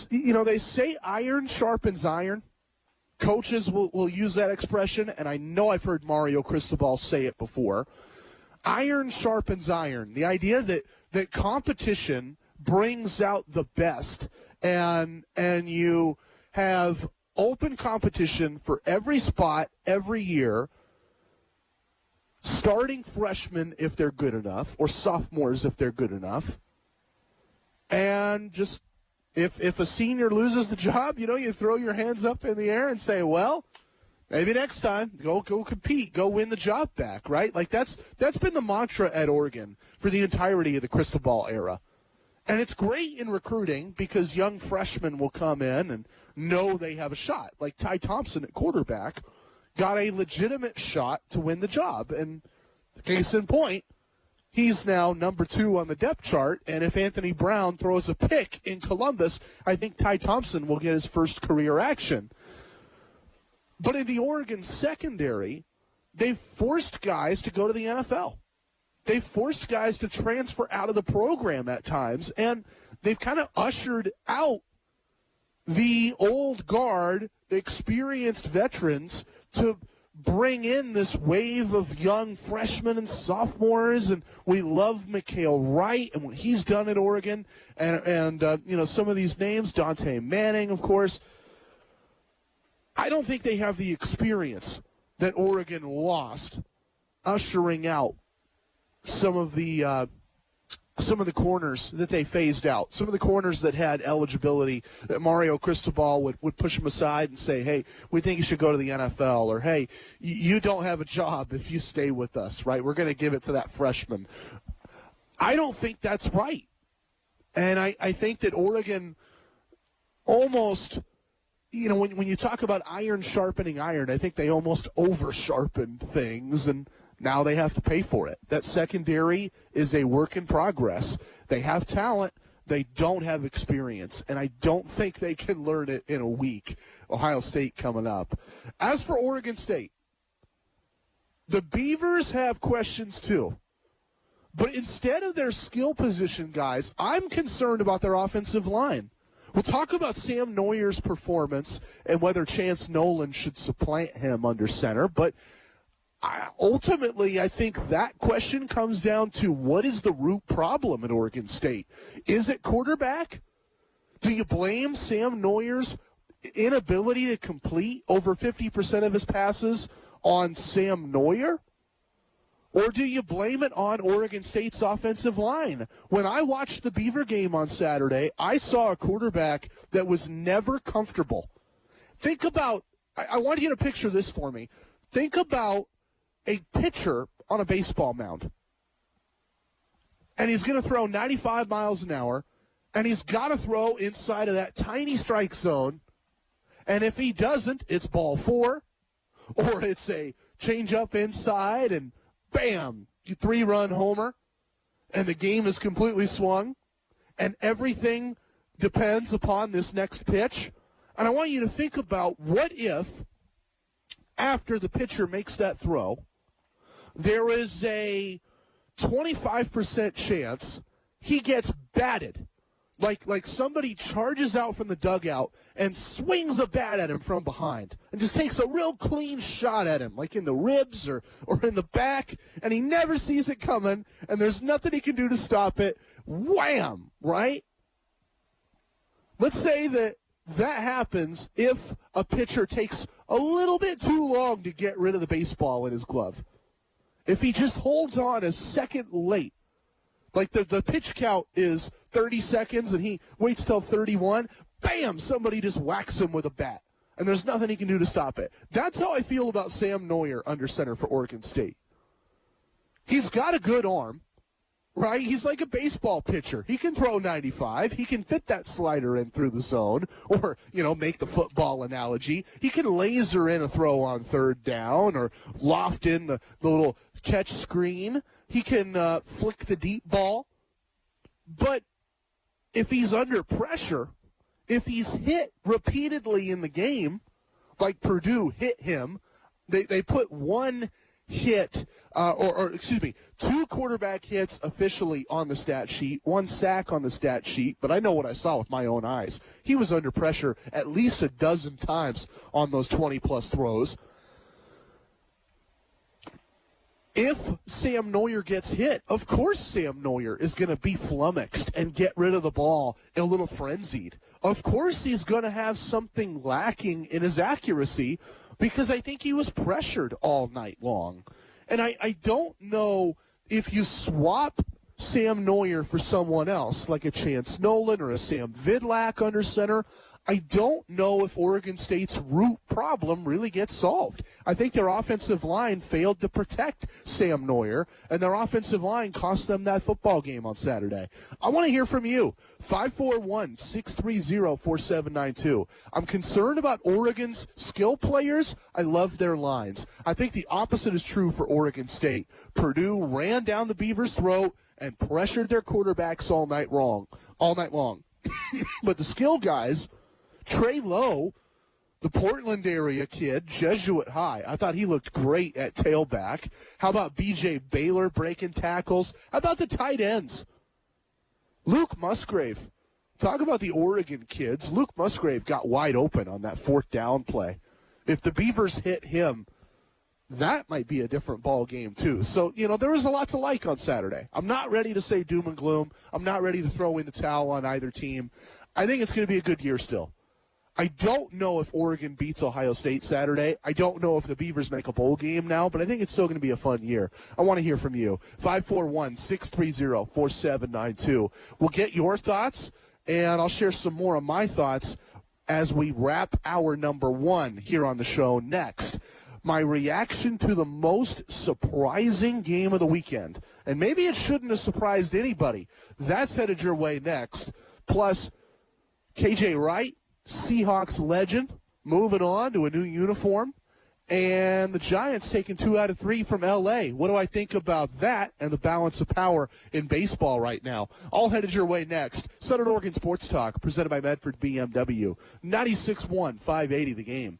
they say iron sharpens iron. Coaches will use that expression, and I know I've heard Mario Cristobal say it before. Iron sharpens iron. The idea that competition brings out the best, and you have open competition for every spot every year, starting freshmen if they're good enough, or sophomores if they're good enough, and just if a senior loses the job, you throw your hands up in the air and say, well, maybe next time, go compete, go win the job back, right? Like that's been the mantra at Oregon for the entirety of the Cristobal era. And it's great in recruiting because young freshmen will come in and know they have a shot. Like Ty Thompson at quarterback got a legitimate shot to win the job. And case in point, he's now number 2 on the depth chart. And if Anthony Brown throws a pick in Columbus, I think Ty Thompson will get his first career action. But in the Oregon secondary, they've forced guys to go to the NFL. They've forced guys to transfer out of the program at times, and they've kind of ushered out the old guard, experienced veterans to bring in this wave of young freshmen and sophomores. And we love Mikhail Wright and what he's done at Oregon, and some of these names, Dante Manning, of course. I don't think they have the experience that Oregon lost, ushering out some of the corners that they phased out, some of the corners that had eligibility, that Mario Cristobal would push them aside and say, hey, we think you should go to the NFL, or hey, you don't have a job if you stay with us, right? We're going to give it to that freshman. I don't think that's right. And I think that Oregon almost, when you talk about iron sharpening iron, I think they almost over-sharpened things, and now they have to pay for it. That secondary is a work in progress. They have talent. They don't have experience, and I don't think they can learn it in a week. Ohio State coming up. As for Oregon State, the Beavers have questions too. But instead of their skill position guys, I'm concerned about their offensive line. We'll talk about Sam Noyer's performance and whether Chance Nolan should supplant him under center, but ultimately, I think that question comes down to what is the root problem at Oregon State? Is it quarterback? Do you blame Sam Noyer's inability to complete over 50% of his passes on Sam Noyer? Or do you blame it on Oregon State's offensive line? When I watched the Beaver game on Saturday, I saw a quarterback that was never comfortable. Think about, I want you to picture this for me. Think about a pitcher on a baseball mound. And he's going to throw 95 miles an hour, and he's got to throw inside of that tiny strike zone. And if he doesn't, it's ball 4, or it's a change-up inside, and bam, 3-run homer, and the game is completely swung, and everything depends upon this next pitch. And I want you to think about what if, after the pitcher makes that throw, there is a 25% chance he gets batted. Like somebody charges out from the dugout and swings a bat at him from behind and just takes a real clean shot at him, like in the ribs or in the back, and he never sees it coming, and there's nothing he can do to stop it. Wham! Right? Let's say that happens if a pitcher takes a little bit too long to get rid of the baseball in his glove. If he just holds on a second late, like the pitch count is 30 seconds and he waits till 31, bam, somebody just whacks him with a bat. And there's nothing he can do to stop it. That's how I feel about Sam Noyer under center for Oregon State. He's got a good arm, right? He's like a baseball pitcher. He can throw 95. He can fit that slider in through the zone, or, make the football analogy. He can laser in a throw on third down or loft in the little catch screen. He can flick the deep ball. But if he's under pressure, if he's hit repeatedly in the game, like Purdue hit him, they put one hit, two quarterback hits officially on the stat sheet, one sack on the stat sheet, but I know what I saw with my own eyes. He was under pressure at least a dozen times on those 20-plus throws. If Sam Noyer gets hit, of course Sam Noyer is going to be flummoxed and get rid of the ball a little frenzied. Of course he's going to have something lacking in his accuracy because I think he was pressured all night long. And I don't know if you swap Sam Noyer for someone else, like a Chance Nolan or a Sam Vidlak under center, I don't know if Oregon State's root problem really gets solved. I think their offensive line failed to protect Sam Neuer, and their offensive line cost them that football game on Saturday. I want to hear from you. 541-630-4792. I'm concerned about Oregon's skill players. I love their lines. I think the opposite is true for Oregon State. Purdue ran down the Beavers' throat and pressured their quarterbacks all night long. But the skill guys, Trey Lowe, the Portland area kid, Jesuit High, I thought he looked great at tailback. How about B.J. Baylor breaking tackles? How about the tight ends? Luke Musgrave. Talk about the Oregon kids. Luke Musgrave got wide open on that 4th down play. If the Beavers hit him, that might be a different ball game too. So, there was a lot to like on Saturday. I'm not ready to say doom and gloom. I'm not ready to throw in the towel on either team. I think it's going to be a good year still. I don't know if Oregon beats Ohio State Saturday. I don't know if the Beavers make a bowl game now, but I think it's still going to be a fun year. I want to hear from you. 541-630-4792. We'll get your thoughts, and I'll share some more of my thoughts as we wrap hour number 1 here on the show next. My reaction to the most surprising game of the weekend. And maybe it shouldn't have surprised anybody. That's headed your way next. Plus, KJ Wright, Seahawks legend, moving on to a new uniform. And the Giants taking 2 out of 3 from L.A. What do I think about that and the balance of power in baseball right now? All headed your way next. Southern Oregon Sports Talk, presented by Medford BMW. 96.1, 580 The Game.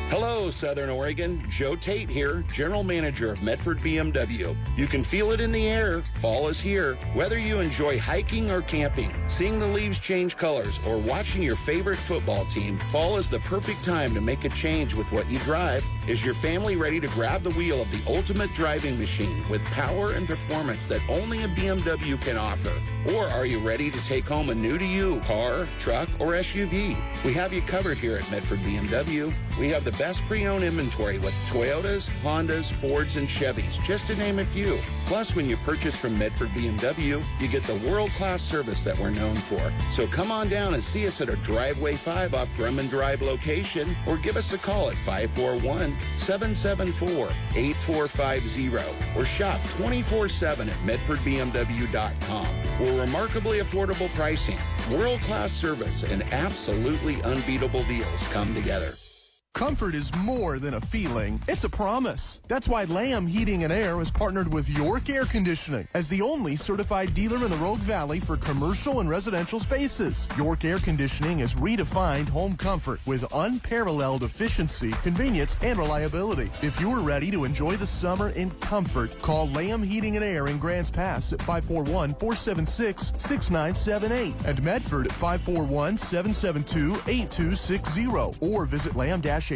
Hello, Southern Oregon. Joe Tate here, General Manager of Medford BMW. You can feel it in the air. Fall is here. Whether you enjoy hiking or camping, seeing the leaves change colors, or watching your favorite football team, fall is the perfect time to make a change with what you drive. Is your family ready to grab the wheel of the ultimate driving machine with power and performance that only a BMW can offer? Or are you ready to take home a new-to-you car, truck, or SUV? We have you covered here at Medford BMW. We have the best pre-owned inventory with Toyotas, Hondas, Fords, and Chevys, just to name a few. Plus, when you purchase from Medford BMW, you get the world-class service that we're known for. So come on down and see us at our Driveway 5 off Drummond Drive location, or give us a call at 541-774-8450, or shop 24/7 at MedfordBMW.com. We're remarkably affordable pricing, world-class service, and absolutely unbeatable deals come together. Comfort is more than a feeling, it's a promise. That's why Lamb Heating and Air has partnered with York Air Conditioning as the only certified dealer in the Rogue Valley for commercial and residential spaces. York Air Conditioning has redefined home comfort with unparalleled efficiency, convenience, and reliability. If you're ready to enjoy the summer in comfort, call Lamb Heating and Air in Grants Pass at 541-476-6978 and Medford at 541-772-8260, or visit lamb-air.com.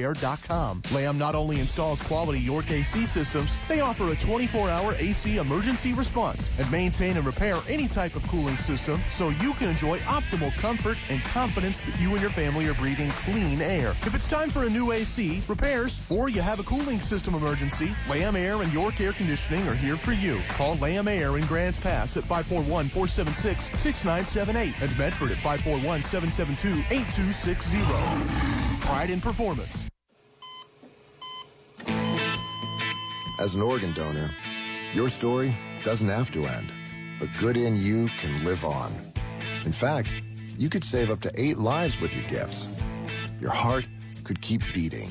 Lamb not only installs quality York AC systems, they offer a 24-hour AC emergency response and maintain and repair any type of cooling system so you can enjoy optimal comfort and confidence that you and your family are breathing clean air. If it's time for a new AC, repairs, or you have a cooling system emergency, Lamb Air and York Air Conditioning are here for you. Call Lamb Air in Grants Pass at 541-476-6978 and Medford at 541-772-8260. Pride in performance. As an organ donor, your story doesn't have to end. The good in you can live on. In fact, you could save up to 8 lives with your gifts. Your heart could keep beating.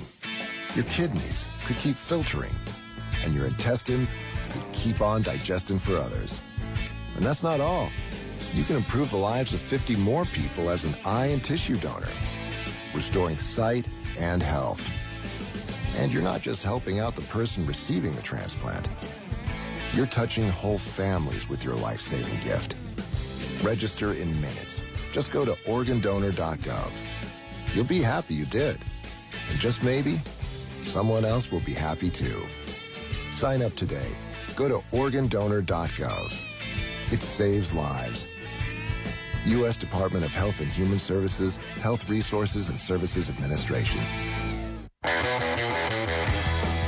Your kidneys could keep filtering. And your intestines could keep on digesting for others. And that's not all. You can improve the lives of 50 more people as an eye and tissue donor, restoring sight and health. And you're not just helping out the person receiving the transplant. You're touching whole families with your life-saving gift. Register in minutes. Just go to organdonor.gov. You'll be happy you did. And just maybe, someone else will be happy too. Sign up today. Go to organdonor.gov. It saves lives. U.S. Department of Health and Human Services, Health Resources and Services Administration.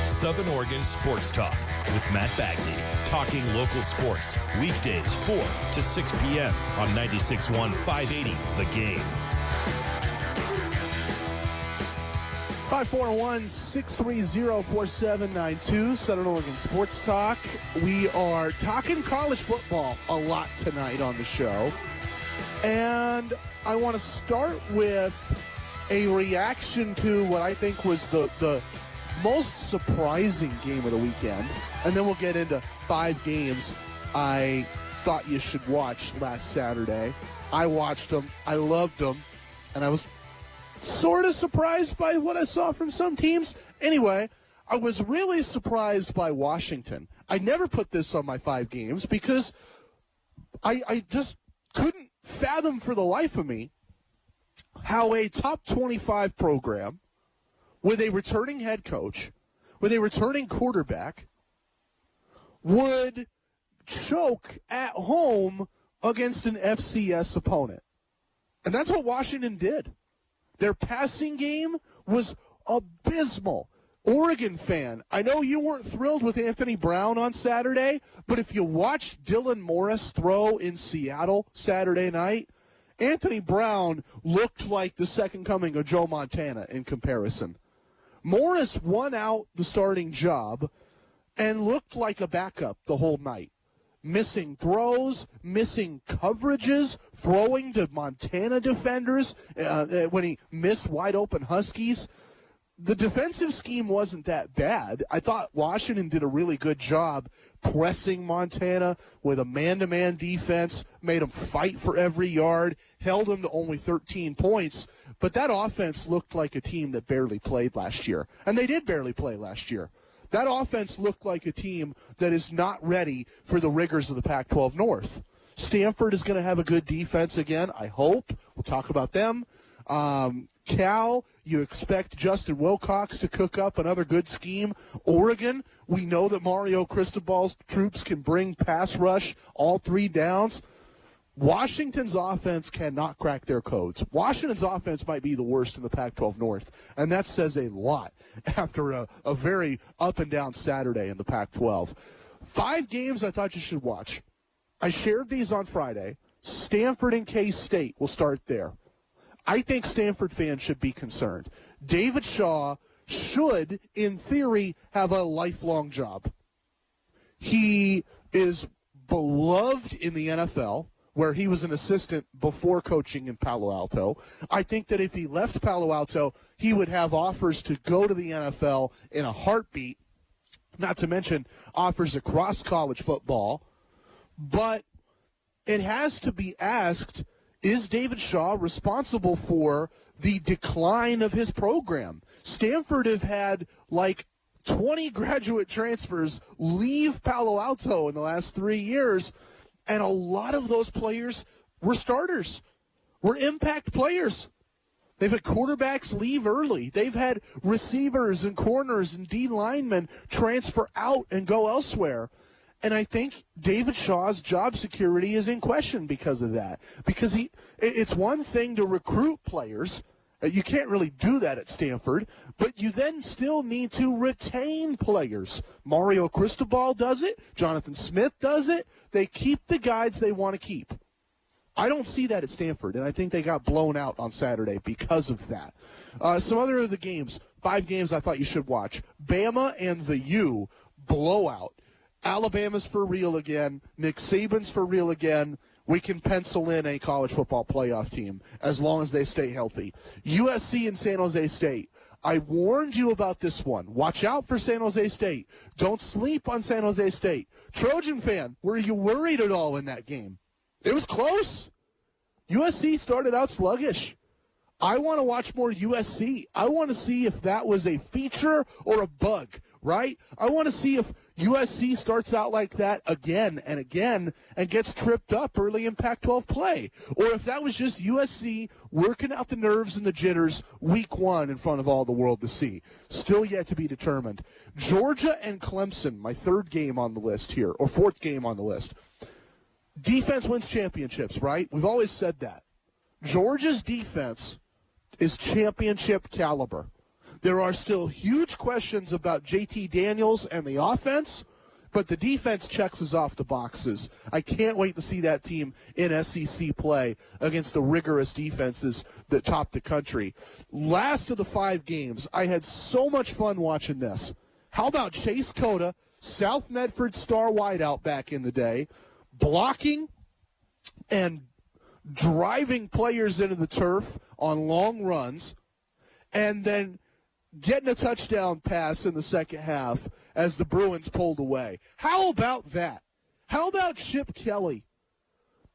Southern Oregon Sports Talk with Matt Bagley. Talking local sports. Weekdays 4 to 6 p.m. on 96.1 580 The Game. 541-630-4792, Southern Oregon Sports Talk. We are talking college football a lot tonight on the show. And I want to start with a reaction to what I think was the most surprising game of the weekend. And then we'll get into 5 games I thought you should watch last Saturday. I watched them. I loved them. And I was sort of surprised by what I saw from some teams. Anyway, I was really surprised by Washington. I never put this on my 5 games because I just couldn't fathom for the life of me how a top 25 program with a returning head coach, with a returning quarterback, would choke at home against an FCS opponent. And that's what Washington did. Their passing game was abysmal. Oregon fan, I know you weren't thrilled with Anthony Brown on Saturday, but if you watched Dylan Morris throw in Seattle Saturday night, Anthony Brown looked like the second coming of Joe Montana in comparison. Morris won out the starting job and looked like a backup the whole night. Missing throws, missing coverages, throwing to Montana defenders when he missed wide-open Huskies. The defensive scheme wasn't that bad. I thought Washington did a really good job pressing Montana with a man-to-man defense, made them fight for every yard, held them to only 13 points. But that offense looked like a team that barely played last year. And they did barely play last year. That offense looked like a team that is not ready for the rigors of the Pac-12 North. Stanford is going to have a good defense again, I hope. We'll talk about them. Cal, you expect Justin Wilcox to cook up another good scheme. Oregon, we know that Mario Cristobal's troops can bring pass rush all 3 downs. Washington's offense cannot crack their codes. Washington's offense might be the worst in the Pac-12 North, and that says a lot after a very up-and-down Saturday in the Pac-12. 5 games I thought you should watch. I shared these on Friday. Stanford and K-State, we'll start there. I think Stanford fans should be concerned. David Shaw should, in theory, have a lifelong job. He is beloved in the NFL, where he was an assistant before coaching in Palo Alto. I think that if he left Palo Alto, he would have offers to go to the NFL in a heartbeat, not to mention offers across college football. But it has to be asked, is David Shaw responsible for the decline of his program? Stanford have had like 20 graduate transfers leave Palo Alto in the last 3 years, and a lot of those players were starters, were impact players. They've had quarterbacks leave early. They've had receivers and corners and D linemen transfer out and go elsewhere. And I think David Shaw's job security is in question because of that. Because it's one thing to recruit players. You can't really do that at Stanford. But you then still need to retain players. Mario Cristobal does it. Jonathan Smith does it. They keep the guys they want to keep. I don't see that at Stanford, and I think they got blown out on Saturday because of that. Some other of the games, 5 games I thought you should watch. Bama and the U, blowout. Alabama's for real again. Nick Saban's for real again. We can pencil in a college football playoff team as long as they stay healthy. USC and San Jose State. I warned you about this one. Watch out for San Jose State. Don't sleep on San Jose State. Trojan fan, were you worried at all in that game? It was close. USC started out sluggish. I want to watch more USC. I want to see if that was a feature or a bug, right? I want to see if USC starts out like that again and again and gets tripped up early in Pac-12 play. Or if that was just USC working out the nerves and the jitters week 1 in front of all the world to see. Still yet to be determined. Georgia and Clemson, my 3rd game on the list here, or 4th game on the list. Defense wins championships, right? We've always said that. Georgia's defense is championship caliber. There are still huge questions about JT Daniels and the offense. but the defense checks us off the boxes. I can't wait to see that team in SEC play against the rigorous defenses that top the country. Last of the 5 games, I had so much fun watching this. How about Chase Cota, South Medford star wideout back in the day, blocking and driving players into the turf on long runs, and then getting a touchdown pass in the second half as the Bruins pulled away. How about that? How about Chip Kelly,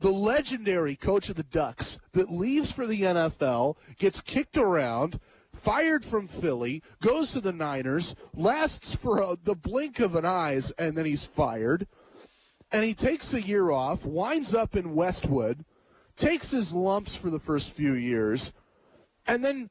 the legendary coach of the Ducks that leaves for the NFL, gets kicked around, fired from Philly, goes to the Niners, lasts for the blink of an eye, and then he's fired. And he takes a year off, winds up in Westwood, takes his lumps for the first few years, and then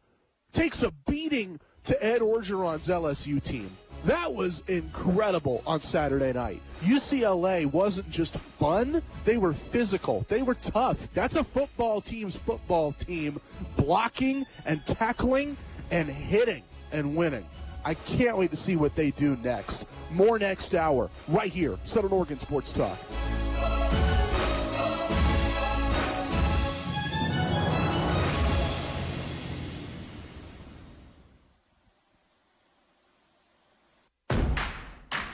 takes a beating to Ed Orgeron's LSU team. That was incredible on Saturday night. UCLA wasn't just fun, they were physical. They were tough. That's a football team's football team, blocking and tackling and hitting and winning. I can't wait to see what they do next. More next hour, right here, Southern Oregon Sports Talk.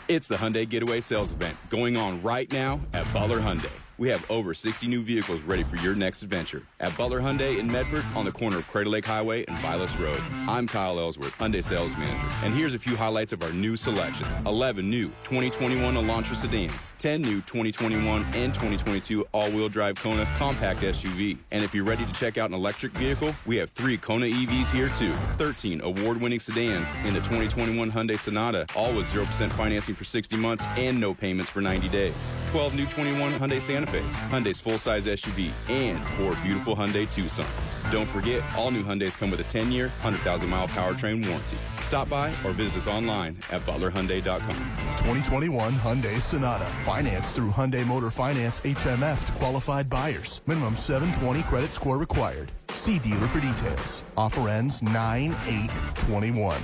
It's the Hyundai Getaway Sales Event going on right now at Butler Hyundai. We have over 60 new vehicles ready for your next adventure. At Butler Hyundai in Medford on the corner of Crater Lake Highway and Vilas Road. I'm Kyle Ellsworth, Hyundai Sales Manager. And here's a few highlights of our new selection. 11 new 2021 Elantra sedans. 10 new 2021 and 2022 all-wheel drive Kona compact SUV. And if you're ready to check out an electric vehicle, we have 3 Kona EVs here too. 13 award-winning sedans in the 2021 Hyundai Sonata, all with 0% financing for 60 months and no payments for 90 days. 12 new 21 Hyundai Santa Fe, Hyundai's full-size SUV, and 4 beautiful Hyundai Tucsons. Don't forget, all new Hyundais come with a 10-year, 100,000-mile powertrain warranty. Stop by or visit us online at butlerhyundai.com. 2021 Hyundai Sonata. Financed through Hyundai Motor Finance HMF to qualified buyers. Minimum 720 credit score required. See dealer for details. Offer ends 9/8/21.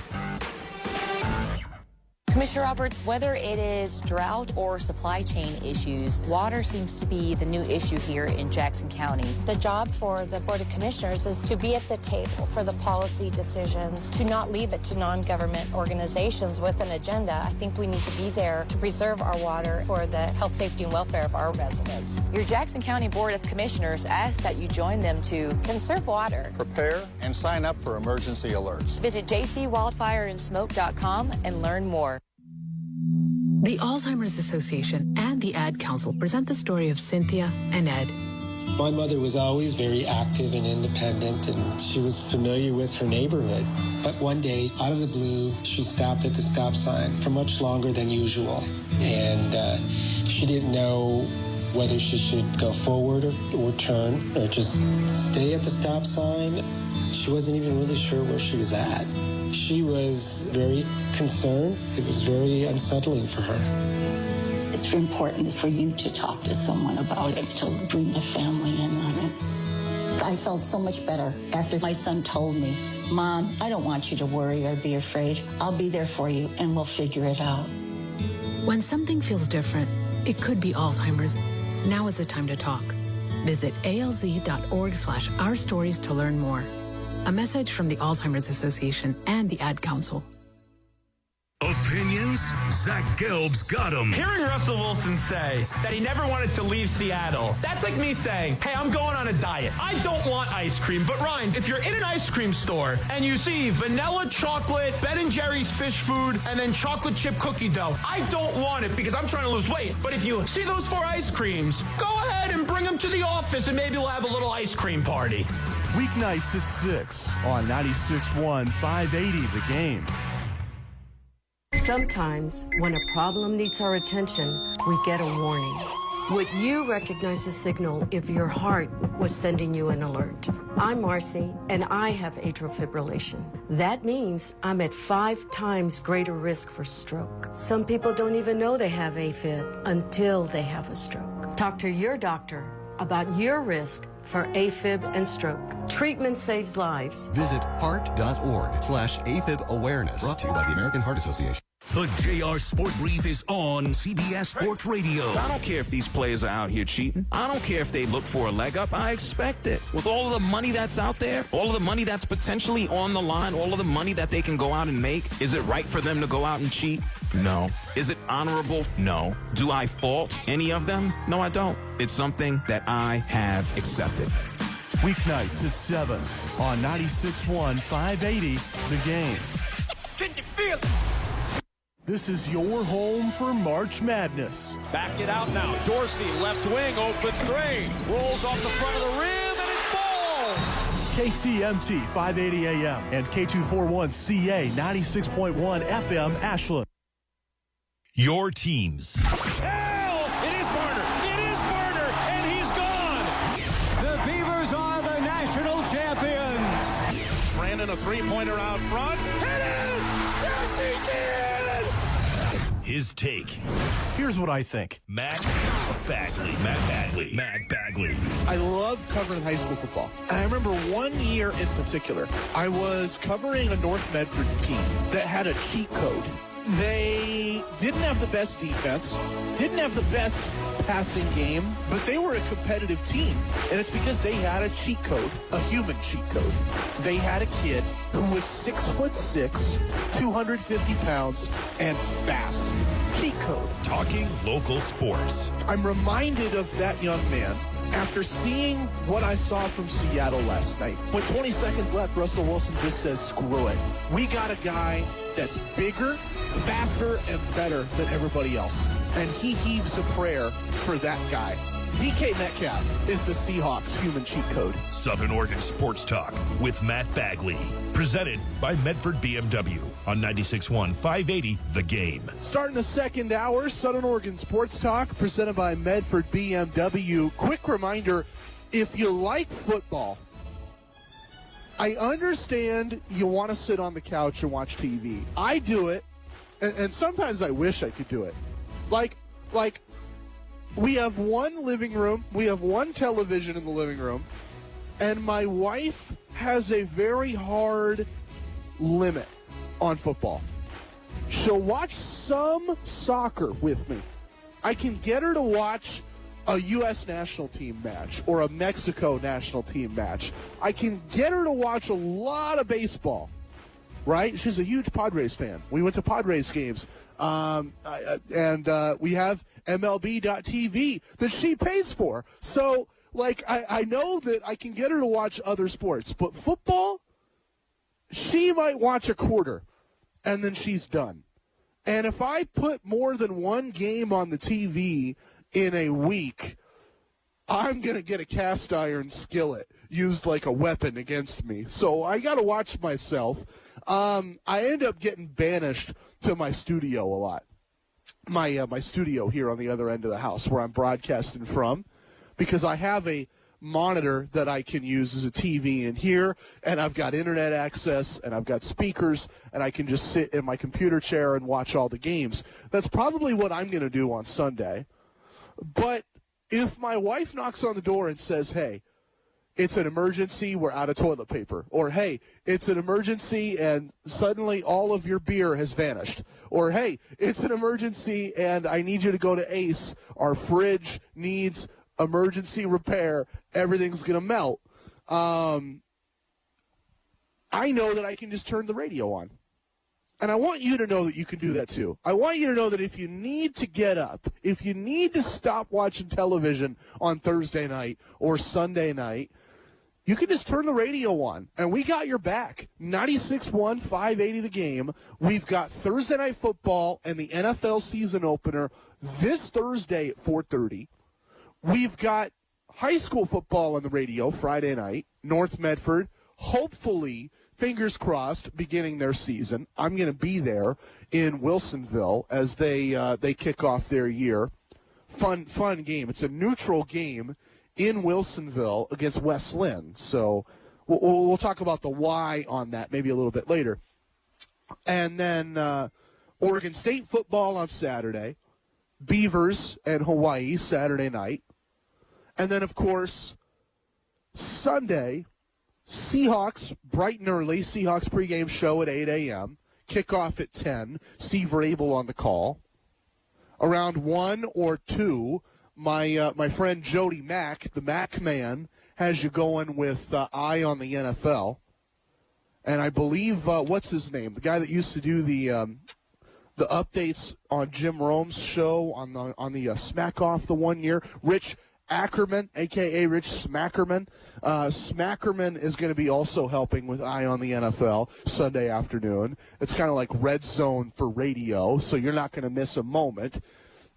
Commissioner Roberts, whether it is drought or supply chain issues, water seems to be the new issue here in Jackson County. The job for the Board of Commissioners is to be at the table for the policy decisions, to not leave it to non-government organizations with an agenda. I think we need to be there to preserve our water for the health, safety, and welfare of our residents. Your Jackson County Board of Commissioners asks that you join them to conserve water, prepare, and sign up for emergency alerts. Visit jcwildfireandsmoke.com and learn more. The Alzheimer's Association and the Ad Council present the story of Cynthia and Ed. My mother was always very active and independent, and she was familiar with her neighborhood. But one day, out of the blue, she stopped at the stop sign for much longer than usual. And she didn't know whether she should go forward or turn or just stay at the stop sign. She wasn't even really sure where she was at. She was very concerned. It was very unsettling for her. It's important for you to talk to someone about it, to bring the family in on it. I felt so much better after my son told me, Mom, I don't want you to worry or be afraid. I'll be there for you and we'll figure it out. When something feels different, it could be Alzheimer's. Now is the time to talk. Visit alz.org/ourstories to learn more. A message from the Alzheimer's Association and the Ad Council. Opinions? Zach Gelb's got them. Hearing Russell Wilson say that he never wanted to leave Seattle, that's like me saying, hey, I'm going on a diet. I don't want ice cream. But Ryan, if you're in an ice cream store and you see vanilla chocolate, Ben & Jerry's fish food, and then chocolate chip cookie dough, I don't want it because I'm trying to lose weight. But if you see those 4 ice creams, go ahead and bring them to the office and maybe we'll have a little ice cream party. Weeknights at 6 on 96.1 580 The Game. Sometimes, when a problem needs our attention, we get a warning. Would you recognize a signal if your heart was sending you an alert? I'm Marcy, and I have atrial fibrillation. That means I'm at 5 times greater risk for stroke. Some people don't even know they have AFib until they have a stroke. Talk to your doctor about your risk for AFib and stroke. Treatment saves lives. Visit heart.org/AFib awareness. Brought to you by the American Heart Association. The JR Sport Brief is on CBS Sports Radio. I don't care if these players are out here cheating. I don't care if they look for a leg up. I expect it. With all of the money that's out there, all of the money that's potentially on the line, all of the money that they can go out and make, is it right for them to go out and cheat? No. Is it honorable? No. Do I fault any of them? No, I don't. It's something that I have accepted. Weeknights at 7 on 96.1 580 The Game. Can you feel it? This is your home for March Madness. Back it out now. Dorsey, left wing, open three. Rolls off the front of the rim, and it falls. KTMT 580 AM and K241CA 96.1 FM Ashland. Your teams. Hell! It is Barner. It is Barner, and he's gone. The Beavers are the national champions. Brandon, a three-pointer out front. Hit it! Yes, he did! His take. Here's what I think. Matt Bagley. I love covering high school football. And I remember one year in particular, I was covering a North Medford team that had a cheat code. They didn't have the best defense, didn't have the best passing game, but they were a competitive team. And it's because they had a cheat code, a human cheat code. They had a kid who was 6'6", 250 pounds, and fast. Cheat code. Talking local sports. I'm reminded of that young man after seeing what I saw from Seattle last night. With 20 seconds left, Russell Wilson just says, screw it. We got a guy that's bigger, faster, and better than everybody else. And he heaves a prayer for that guy. DK Metcalf is the Seahawks human cheat code. Southern Oregon Sports Talk with Matt Bagley. Presented by Medford BMW on 96.1 580 The Game. Starting the second hour, Southern Oregon Sports Talk presented by Medford BMW. Quick reminder, if you like football, I understand you want to sit on the couch and watch TV. I do it, and sometimes I wish I could do it. Like, we have one living room, we have one television in the living room, and my wife has a very hard limit on football. She'll watch some soccer with me. I can get her to watch a U.S. national team match or a Mexico national team match. I can get her to watch a lot of baseball, right? She's a huge Padres fan. We went to Padres games. And we have MLB.TV that she pays for. So, I know that I can get her to watch other sports. But football, she might watch a quarter, and then she's done. And if I put more than one game on the TV in a week, I'm going to get a cast iron skillet used like a weapon against me. So I got to watch myself. I end up getting banished to my studio a lot. My studio here on the other end of the house where I'm broadcasting from, because I have a monitor that I can use as a TV in here, and I've got internet access, and I've got speakers, and I can just sit in my computer chair and watch all the games. That's probably what I'm going to do on Sunday. But if my wife knocks on the door and says, hey, it's an emergency, we're out of toilet paper. Or, hey, it's an emergency and suddenly all of your beer has vanished. Or, hey, it's an emergency and I need you to go to Ace. Our fridge needs emergency repair. Everything's going to melt. I know that I can just turn the radio on. And I want you to know that you can do that too. I want you to know that if you need to get up, if you need to stop watching television on Thursday night or Sunday night, you can just turn the radio on, and we got your back. 96.1 580 The Game. We've got Thursday Night Football and the NFL season opener this Thursday at 4:30. We've got high school football on the radio Friday night. North Medford, hopefully, fingers crossed, beginning their season. I'm going to be there in Wilsonville as they kick off their year. Fun game. It's a neutral game in Wilsonville against West Lynn. So we'll talk about the why on that maybe a little bit later. And then Oregon State football on Saturday, Beavers and Hawaii Saturday night. And then, of course, Sunday, Seahawks bright and early, Seahawks pregame show at 8 a.m., kickoff at 10, Steve Rabel on the call. Around 1 or 2, my friend Jody Mack, the Mac Man, has you going with Eye on the NFL. And I believe, what's his name? The guy that used to do the updates on Jim Rome's show on the Smack Off the one year, Rich Ackerman, a.k.a. Rich Smackerman. Smackerman is going to be also helping with Eye on the NFL Sunday afternoon. It's kind of like Red Zone for radio, so you're not going to miss a moment.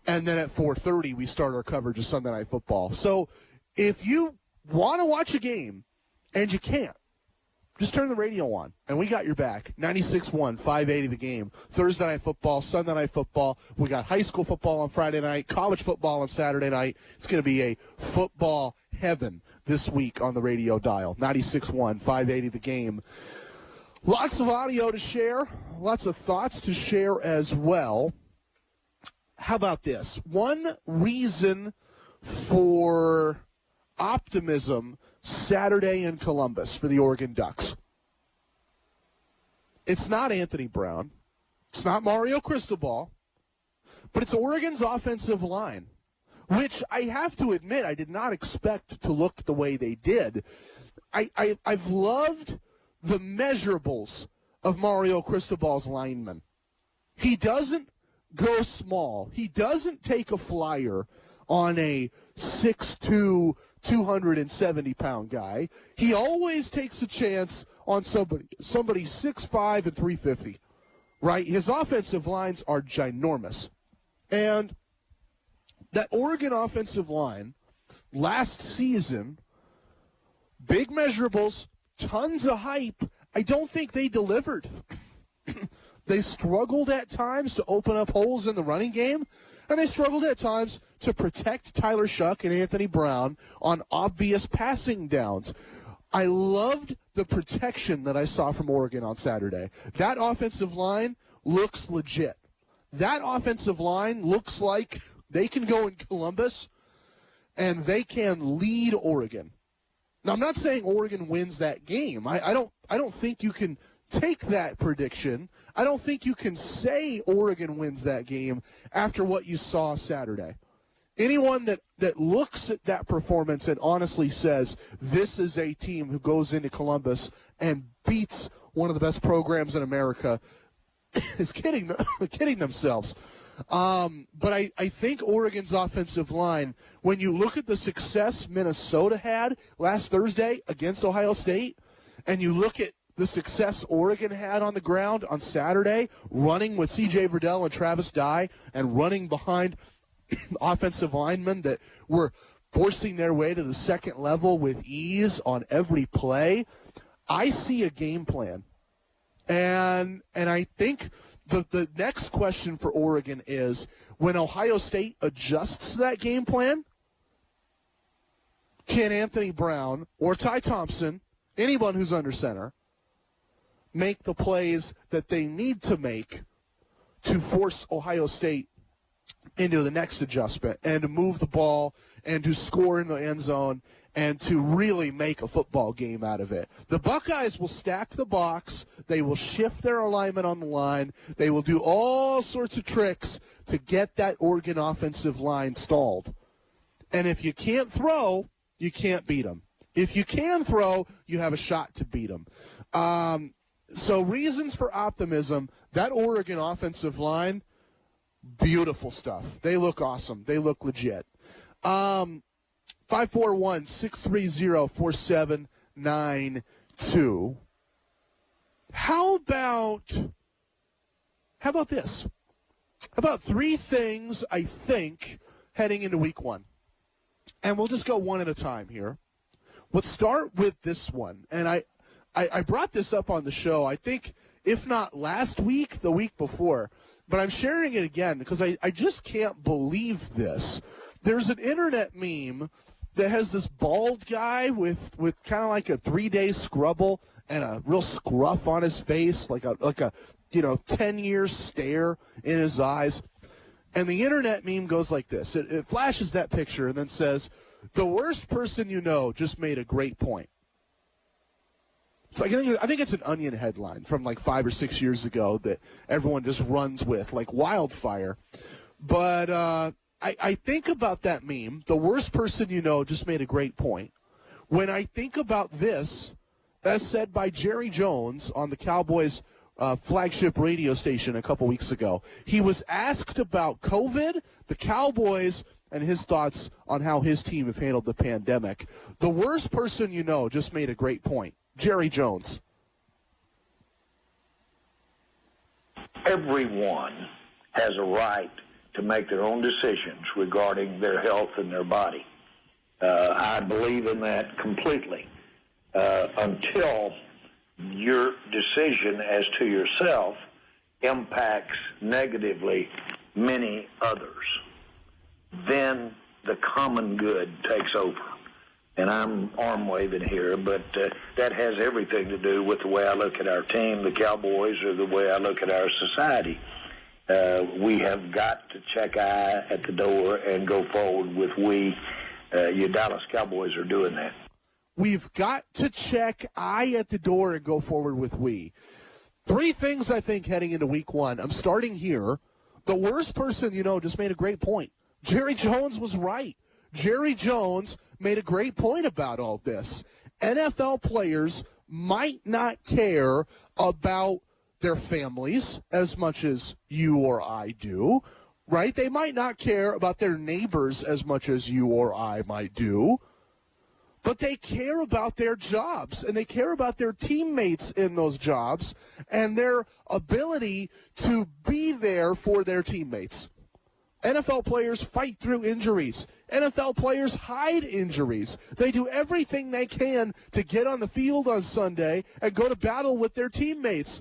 And then at 4:30, we start our coverage of Sunday Night Football. So if you want to watch a game and you can't, just turn the radio on, and we got your back. 96.1, 580 The Game. Thursday Night Football, Sunday Night Football. We got high school football on Friday night, college football on Saturday night. It's going to be a football heaven this week on the radio dial. 96.1, 580 The Game. Lots of audio to share, lots of thoughts to share as well. How about this? One reason for optimism Saturday in Columbus for the Oregon Ducks. It's not Anthony Brown. It's not Mario Cristobal. But it's Oregon's offensive line, which I have to admit I did not expect to look the way they did. I've loved the measurables of Mario Cristobal's linemen. He doesn't go small. He doesn't take a flyer on a 6'2", 270-pound guy. He always takes a chance on somebody 6'5" and 350, right? His offensive lines are ginormous. And that Oregon offensive line last season, big measurables, tons of hype, I don't think they delivered. They struggled at times to open up holes in the running game, and they struggled at times to protect Tyler Shuck and Anthony Brown on obvious passing downs. I loved the protection that I saw from Oregon on Saturday. That offensive line looks legit. That offensive line looks like they can go in Columbus and they can lead Oregon. Now, I'm not saying Oregon wins that game. I don't think you can take that prediction. I don't think you can say Oregon wins that game after what you saw Saturday. Anyone that looks at that performance and honestly says this is a team who goes into Columbus and beats one of the best programs in America is kidding themselves. But I think Oregon's offensive line, when you look at the success Minnesota had last Thursday against Ohio State, and you look at the success Oregon had on the ground on Saturday, running with C.J. Verdell and Travis Dye and running behind offensive linemen that were forcing their way to the second level with ease on every play, I see a game plan. And I think the next question for Oregon is, when Ohio State adjusts that game plan, can Anthony Brown or Ty Thompson, anyone who's under center, make the plays that they need to make to force Ohio State into the next adjustment and to move the ball and to score in the end zone and to really make a football game out of it. The Buckeyes will stack the box. They will shift their alignment on the line. They will do all sorts of tricks to get that Oregon offensive line stalled. And if you can't throw, you can't beat them. If you can throw, you have a shot to beat them. So reasons for optimism, that Oregon offensive line, beautiful stuff. They look awesome. They look legit. 541-630-4792. How about this? How about three things I think heading into week one? And we'll just go one at a time here. Let's start with this one. And I brought this up on the show, I think, if not last week, the week before. But I'm sharing it again because I just can't believe this. There's an internet meme that has this bald guy with kind of like a 3-day scrubble and a real scruff on his face, like a 10-year stare in his eyes. And the internet meme goes like this. It flashes that picture and then says, "The worst person you know just made a great point." It's like, I think it's an Onion headline from like 5 or 6 years ago that everyone just runs with like wildfire. But I think about that meme. The worst person you know just made a great point. When I think about this, as said by Jerry Jones on the Cowboys flagship radio station a couple weeks ago, he was asked about COVID, the Cowboys, and his thoughts on how his team have handled the pandemic. The worst person you know just made a great point. Jerry Jones. Everyone has a right to make their own decisions regarding their health and their body. I believe in that completely. Until your decision as to yourself impacts negatively many others, then the common good takes over. And I'm arm-waving here, but that has everything to do with the way I look at our team, the Cowboys, or the way I look at our society. We have got to check I at the door and go forward with we. You Dallas Cowboys are doing that. We've got to check I at the door and go forward with we. 3 things, I think, heading into week 1. I'm starting here. The worst person you know just made a great point. Jerry Jones was right. Jerry Jones made a great point about all this. NFL players might not care about their families as much as you or I do, right? They might not care about their neighbors as much as you or I might do, but they care about their jobs, and they care about their teammates in those jobs and their ability to be there for their teammates. NFL players fight through injuries. NFL players hide injuries. They do everything they can to get on the field on Sunday and go to battle with their teammates.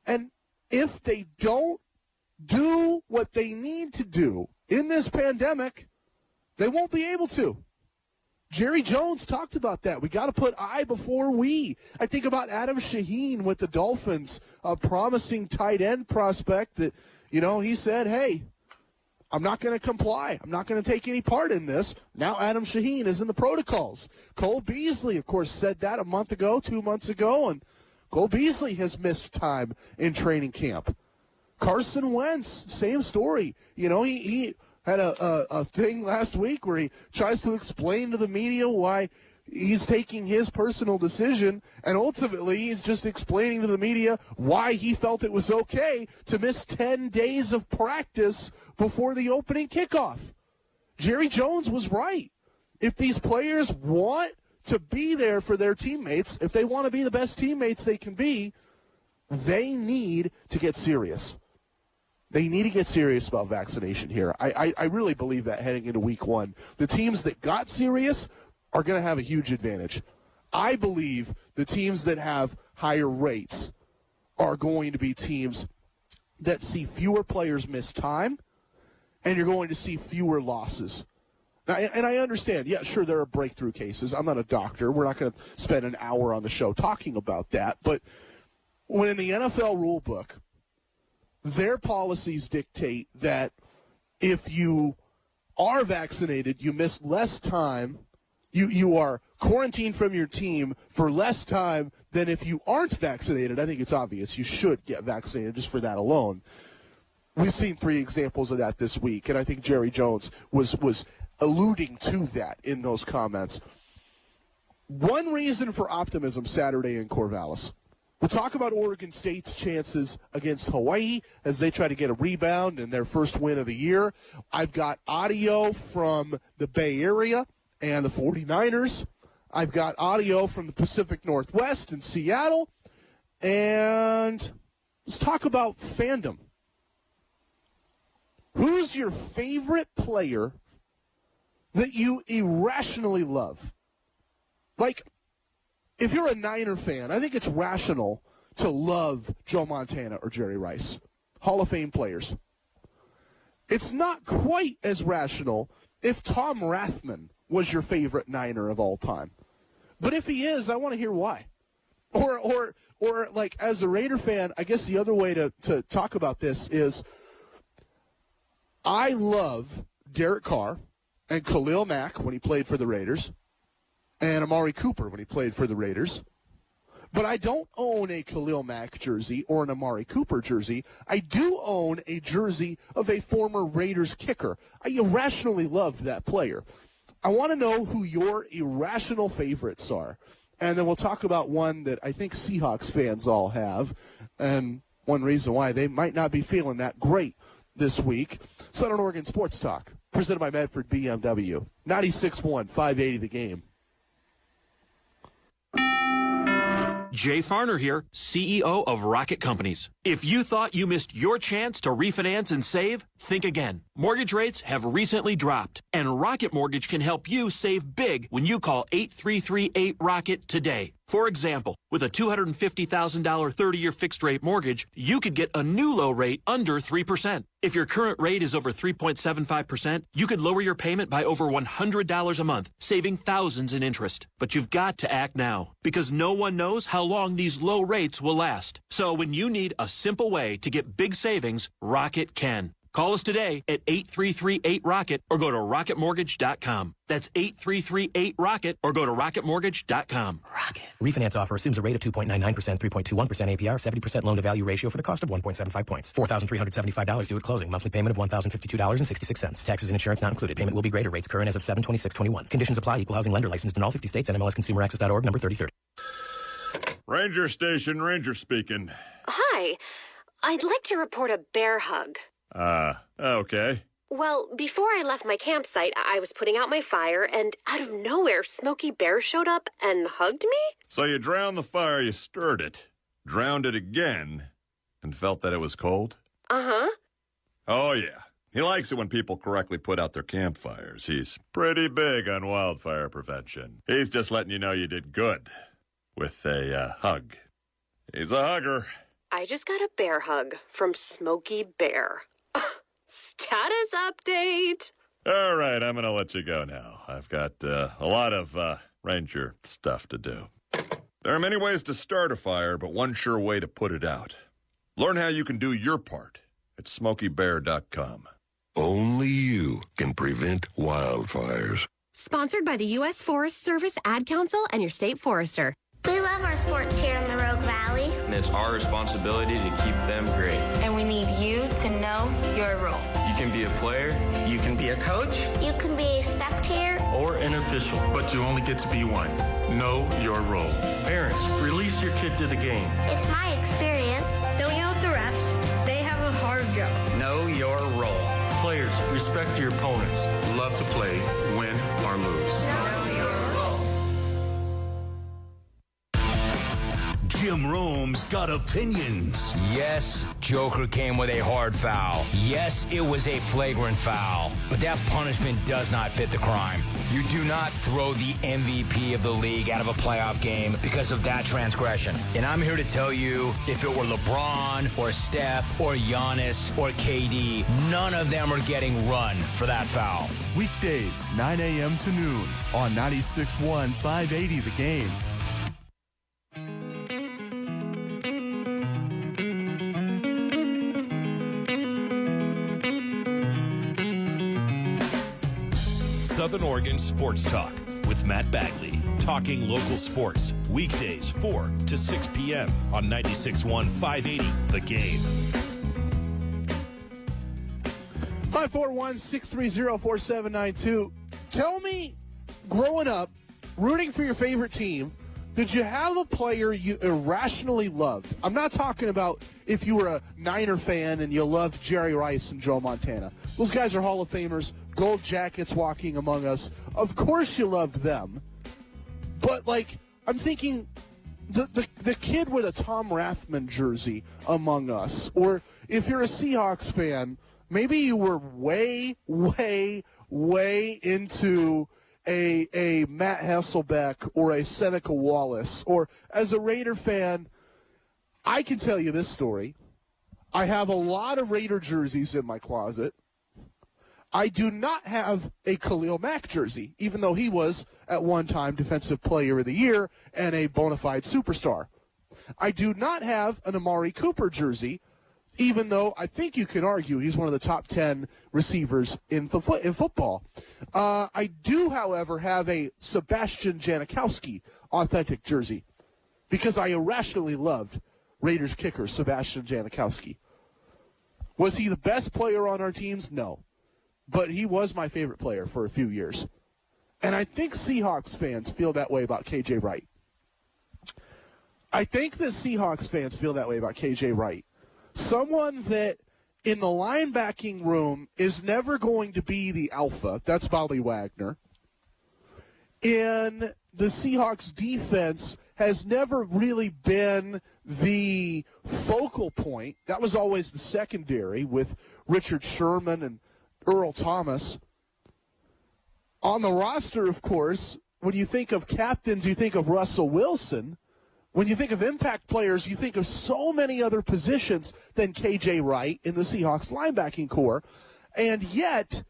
And if they don't do what they need to do in this pandemic, they won't be able to. Jerry Jones talked about that. We got to put I before we. I think about Adam Shaheen with the Dolphins, a promising tight end prospect that, he said, hey, I'm not going to comply. I'm not going to take any part in this. Now Adam Shaheen is in the protocols. Cole Beasley, of course, said that a month ago, 2 months ago, and Cole Beasley has missed time in training camp. Carson Wentz, same story. He had a thing last week where he tries to explain to the media why he's taking his personal decision, and ultimately he's just explaining to the media why he felt it was okay to miss 10 days of practice before the opening kickoff. Jerry Jones was right. If these players want to be there for their teammates, if they want to be the best teammates they can be, they need to get serious. They need to get serious about vaccination here. I really believe that heading into week 1. The teams that got serious are going to have a huge advantage. I believe the teams that have higher rates are going to be teams that see fewer players miss time, and you're going to see fewer losses. Now, and I understand, yeah, sure, there are breakthrough cases. I'm not a doctor. We're not going to spend an hour on the show talking about that. But when in the NFL rule book, their policies dictate that if you are vaccinated, you miss less time. You are quarantined from your team for less time than if you aren't vaccinated. I think it's obvious you should get vaccinated just for that alone. We've seen 3 examples of that this week, and I think Jerry Jones was alluding to that in those comments. One reason for optimism Saturday in Corvallis. We'll talk about Oregon State's chances against Hawaii as they try to get a rebound in their first win of the year. I've got audio from the Bay Area and the 49ers. I've got audio from the Pacific Northwest and Seattle. And let's talk about fandom. Who's your favorite player that you irrationally love? Like, if you're a Niner fan, I think it's rational to love Joe Montana or Jerry Rice, Hall of Fame players. It's not quite as rational if Tom Rathman was your favorite Niner of all time. But if he is, I want to hear why. Or like, as a Raider fan, I guess the other way to talk about this is I love Derek Carr and Khalil Mack when he played for the Raiders, and Amari Cooper when he played for the Raiders. But I don't own a Khalil Mack jersey or an Amari Cooper jersey. I do own a jersey of a former Raiders kicker. I irrationally loved that player. I want to know who your irrational favorites are. And then we'll talk about one that I think Seahawks fans all have, and one reason why they might not be feeling that great this week. Southern Oregon Sports Talk, presented by Medford BMW. 96.1, 580 The Game. Jay Farner here, CEO of Rocket Companies. If you thought you missed your chance to refinance and save, think again. Mortgage rates have recently dropped, and Rocket Mortgage can help you save big when you call 8338-ROCKET today. For example, with a $250,000 30-year fixed-rate mortgage, you could get a new low rate under 3%. If your current rate is over 3.75%, you could lower your payment by over $100 a month, saving thousands in interest. But you've got to act now, because no one knows how long these low rates will last. So when you need a simple way to get big savings, Rocket can. Call us today at 8338-ROCKET or go to rocketmortgage.com. That's 8338-ROCKET or go to rocketmortgage.com. Rocket. Refinance offer assumes a rate of 2.99%, 3.21% APR, 70% loan-to-value ratio for the cost of 1.75 points. $4,375 due at closing. Monthly payment of $1,052.66. Taxes and insurance not included. Payment will be greater. Rates current as of 7/26/21. Conditions apply. Equal housing lender licensed in all 50 states and MLSConsumerAccess.org number 3030. Ranger Station, Ranger speaking. Hi. I'd like to report a bear hug. Okay. Well, before I left my campsite, I was putting out my fire, and out of nowhere, Smokey Bear showed up and hugged me? So you drowned the fire, you stirred it, drowned it again, and felt that it was cold? Uh-huh. Oh, yeah. He likes it when people correctly put out their campfires. He's pretty big on wildfire prevention. He's just letting you know you did good with a hug. He's a hugger. I just got a bear hug from Smokey Bear. Status update. All right, I'm going to let you go now. I've got a lot of Ranger stuff to do. There are many ways to start a fire, but one sure way to put it out. Learn how you can do your part at SmokeyBear.com. Only you can prevent wildfires. Sponsored by the U.S. Forest Service, Ad Council, and your state forester. We love our sports here in the Rogue Valley. And it's our responsibility to keep them great. And we need you to know your role. You can be a player. You can be a coach. You can be a spectator. Or an official. But you only get to be one. Know your role. Parents, release your kid to the game. It's my experience. Don't yell at the refs. They have a hard job. Know your role. Players, respect your opponents. Love to play, win or lose. Know your role. Jim Rome's got opinions. Yes, Joker came with a hard foul. Yes, it was a flagrant foul. But that punishment does not fit the crime. You do not throw the MVP of the league out of a playoff game because of that transgression. And I'm here to tell you, if it were LeBron or Steph or Giannis or KD, none of them are getting run for that foul. Weekdays, 9 a.m. to noon on 96.1, 580 The Game. Southern Oregon Sports Talk with Matt Bagley. Talking local sports. Weekdays 4 to 6 p.m. on 96.1 580 The Game. 541-630-4792. Tell me, growing up, rooting for your favorite team, did you have a player you irrationally loved? I'm not talking about if you were a Niner fan and you loved Jerry Rice and Joe Montana. Those guys are Hall of Famers, gold jackets walking among us. Of course you loved them. But, like, I'm thinking the kid with a Tom Rathman jersey among us. Or if you're a Seahawks fan, maybe you were way, way, way into a Matt Hasselbeck or a Seneca Wallace. Or as a Raider fan, I can tell you this story. I have a lot of Raider jerseys in my closet. I do not have a Khalil Mack jersey, even though he was at one time Defensive Player of the Year and a bona fide superstar. I do not have an Amari Cooper jersey, even though I think you can argue he's one of the top 10 receivers in football. I do, however, have a Sebastian Janikowski authentic jersey. because I irrationally loved Raiders kicker Sebastian Janikowski. Was he the best player on our teams? No. But he was my favorite player for a few years. And I think Seahawks fans feel that way about K.J. Wright. I think the Seahawks fans feel that way about K.J. Wright. Someone that in the linebacking room is never going to be the alpha. That's Bobby Wagner. In the Seahawks defense has never really been the focal point. That was always the secondary with Richard Sherman and Earl Thomas. On the roster, of course, when you think of captains, you think of Russell Wilson. When you think of impact players, you think of so many other positions than K.J. Wright in the Seahawks linebacking core. And yet,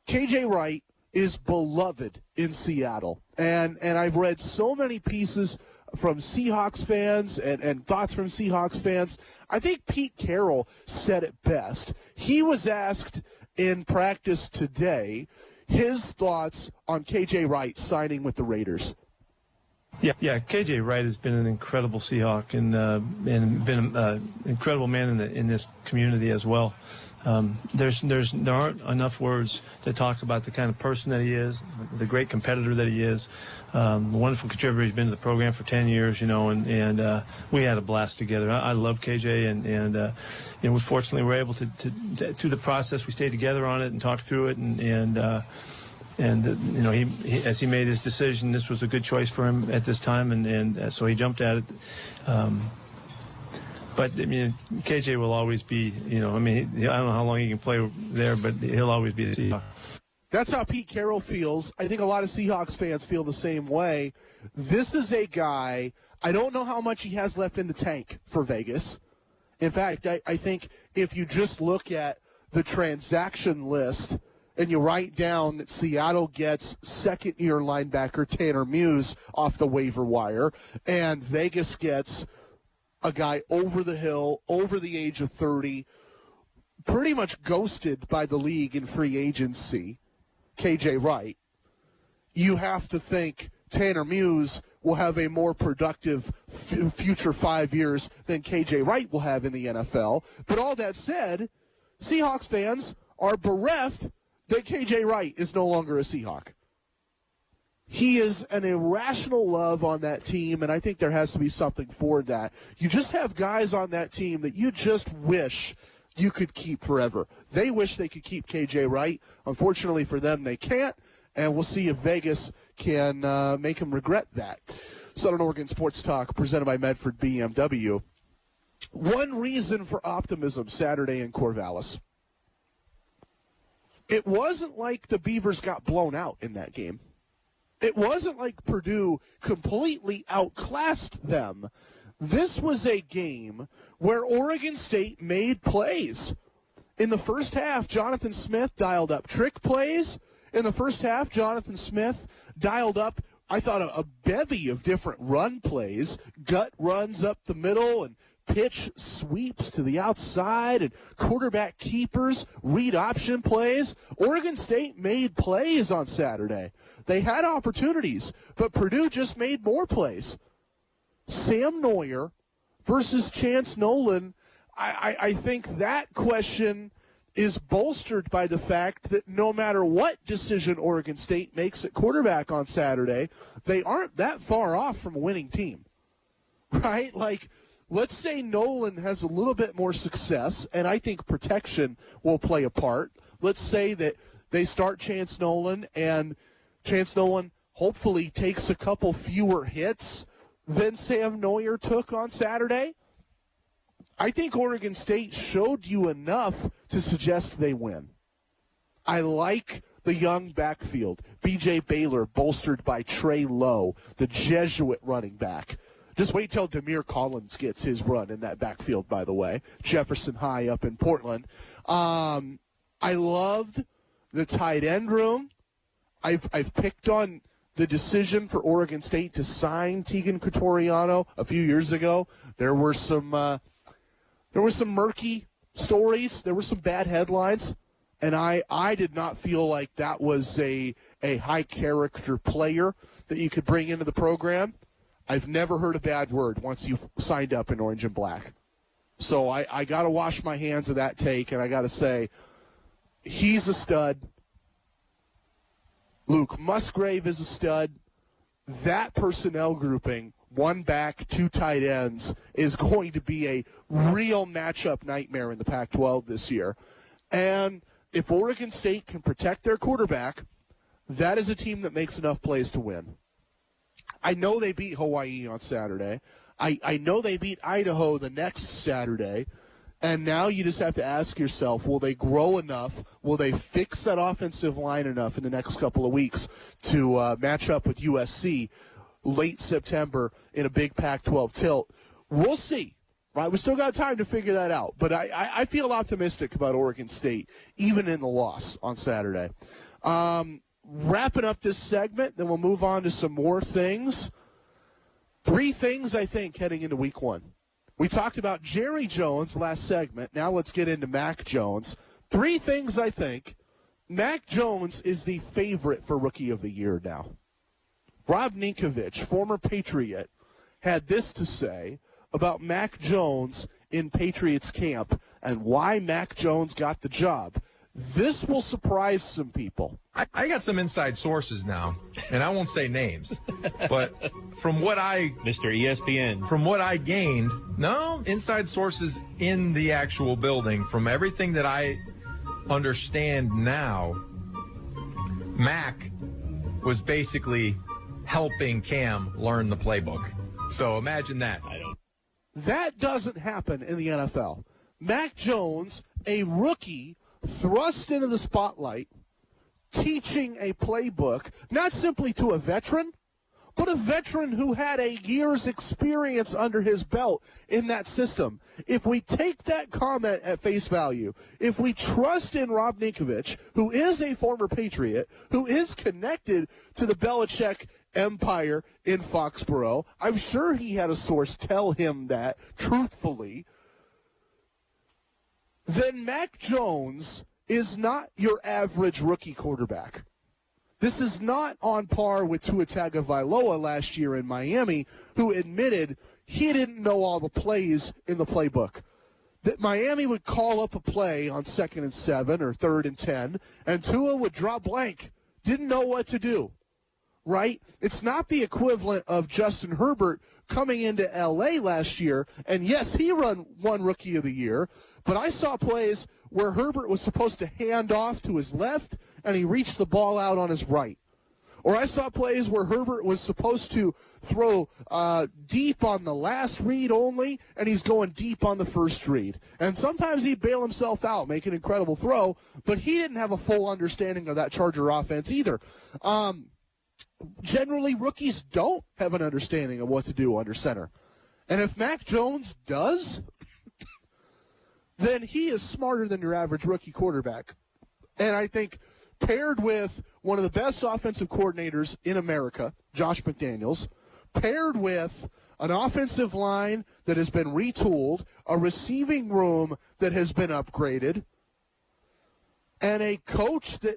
K.J. Wright is beloved in Seattle. And I've read so many pieces from Seahawks fans and thoughts from Seahawks fans. I think Pete Carroll said it best. He was asked in practice today his thoughts on K.J. Wright signing with the Raiders. Yeah. K.J. Wright has been an incredible Seahawk and been an incredible man in this community as well. There aren't enough words to talk about the kind of person that he is, the great competitor that he is, the wonderful contributor. He's been to the program for 10 years, and we had a blast together. I love KJ, and we fortunately were able to through the process, we stayed together on it and talked through it, and he as he made his decision, this was a good choice for him at this time, and so he jumped at it. But, I mean, KJ will always be, I don't know how long he can play there, but he'll always be the Seahawk. That's how Pete Carroll feels. I think a lot of Seahawks fans feel the same way. This is a guy, I don't know how much he has left in the tank for Vegas. In fact, I think if you just look at the transaction list and you write down that Seattle gets second-year linebacker Tanner Muse off the waiver wire, and Vegas gets a guy over the hill, over the age of 30, pretty much ghosted by the league in free agency, K.J. Wright, you have to think Tanner Muse will have a more productive future 5 years than K.J. Wright will have in the NFL. But all that said, Seahawks fans are bereft that K.J. Wright is no longer a Seahawk. He is an irrational love on that team, and I think there has to be something for that. You just have guys on that team that you just wish you could keep forever. They wish they could keep K.J. Wright. Unfortunately for them, they can't, and we'll see if Vegas can make him regret that. Southern Oregon Sports Talk, presented by Medford BMW. One reason for optimism Saturday in Corvallis. It wasn't like the Beavers got blown out in that game. It wasn't like Purdue completely outclassed them. This was a game where Oregon State made plays. In the first half, Jonathan Smith dialed up trick plays. In the first half, Jonathan Smith dialed up, I thought, a bevy of different run plays, gut runs up the middle and pitch sweeps to the outside and quarterback keepers, read option plays. Oregon State made plays on Saturday. They had opportunities, but Purdue just made more plays. Sam Neuer versus Chance Nolan, I think that question is bolstered by the fact that no matter what decision Oregon State makes at quarterback on Saturday, they aren't that far off from a winning team, right? Like, let's say Nolan has a little bit more success, and I think protection will play a part. Let's say that they start Chance Nolan, and Chance Nolan hopefully takes a couple fewer hits than Sam Neuer took on Saturday. I think Oregon State showed you enough to suggest they win. I like the young backfield. B.J. Baylor bolstered by Trey Lowe, the Jesuit running back. Just wait till Demir Collins gets his run in that backfield, by the way. Jefferson High up in Portland. I loved the tight end room. I've picked on the decision for Oregon State to sign Tegan Cotoriano a few years ago. There were some murky stories. There were some bad headlines, and I did not feel like that was a high character player that you could bring into the program. I've never heard a bad word once you signed up in orange and black. So I got to wash my hands of that take, and I got to say, he's a stud. Luke Musgrave is a stud. That personnel grouping, one back, two tight ends, is going to be a real matchup nightmare in the Pac-12 this year. And if Oregon State can protect their quarterback, that is a team that makes enough plays to win. I know they beat Hawaii on Saturday. I know they beat Idaho the next Saturday. And now you just have to ask yourself, will they grow enough? Will they fix that offensive line enough in the next couple of weeks to match up with USC late September in a big Pac-12 tilt? We'll see. Right? We still got time to figure that out. But I feel optimistic about Oregon State, even in the loss on Saturday. Wrapping up this segment, then we'll move on to some more things. 3 things, I think, heading into week 1. We talked about Jerry Jones last segment. Now let's get into Mac Jones. 3 things, I think. Mac Jones is the favorite for Rookie of the Year now. Rob Ninkovich, former Patriot, had this to say about Mac Jones in Patriots camp and why Mac Jones got the job. This will surprise some people. I got some inside sources now, and I won't say names, but from what Mr. ESPN, from what I gained, inside sources in the actual building, from everything that I understand now, Mac was basically helping Cam learn the playbook. So imagine that. That doesn't happen in the NFL. Mac Jones, a rookie, thrust into the spotlight, teaching a playbook, not simply to a veteran, but a veteran who had a year's experience under his belt in that system. If we take that comment at face value, if we trust in Rob Ninkovich, who is a former Patriot, who is connected to the Belichick empire in Foxborough, I'm sure he had a source tell him that truthfully, then Mac Jones is not your average rookie quarterback. This is not on par with Tua Tagovailoa last year in Miami, who admitted he didn't know all the plays in the playbook. That Miami would call up a play on 2nd and 7 or 3rd and 10, and Tua would draw blank, didn't know what to do. Right? It's not the equivalent of Justin Herbert coming into L.A. last year, and yes, he won Rookie of the Year, but I saw plays where Herbert was supposed to hand off to his left, and he reached the ball out on his right. Or I saw plays where Herbert was supposed to throw deep on the last read only, and he's going deep on the first read. And sometimes he'd bail himself out, make an incredible throw, but he didn't have a full understanding of that Charger offense either. Generally, rookies don't have an understanding of what to do under center. And if Mac Jones does, then he is smarter than your average rookie quarterback. And I think paired with one of the best offensive coordinators in America, Josh McDaniels, paired with an offensive line that has been retooled, a receiving room that has been upgraded, and a coach that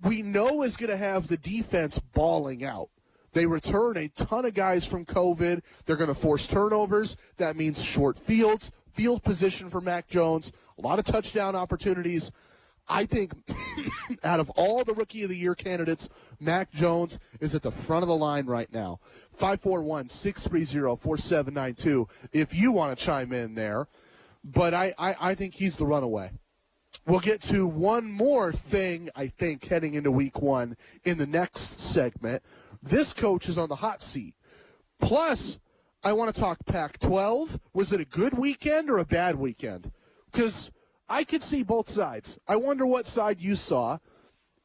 we know is going to have the defense balling out. They return a ton of guys from COVID. They're going to force turnovers. That means short fields, field position for Mac Jones, a lot of touchdown opportunities. I think out of all the Rookie of the Year candidates, Mac Jones is at the front of the line right now. 541-630-4792 if you want to chime in there. But I think he's the runaway. We'll get to one more thing, I think, heading into week 1 in the next segment. This coach is on the hot seat. Plus, I want to talk Pac-12. Was it a good weekend or a bad weekend? Because I could see both sides. I wonder what side you saw.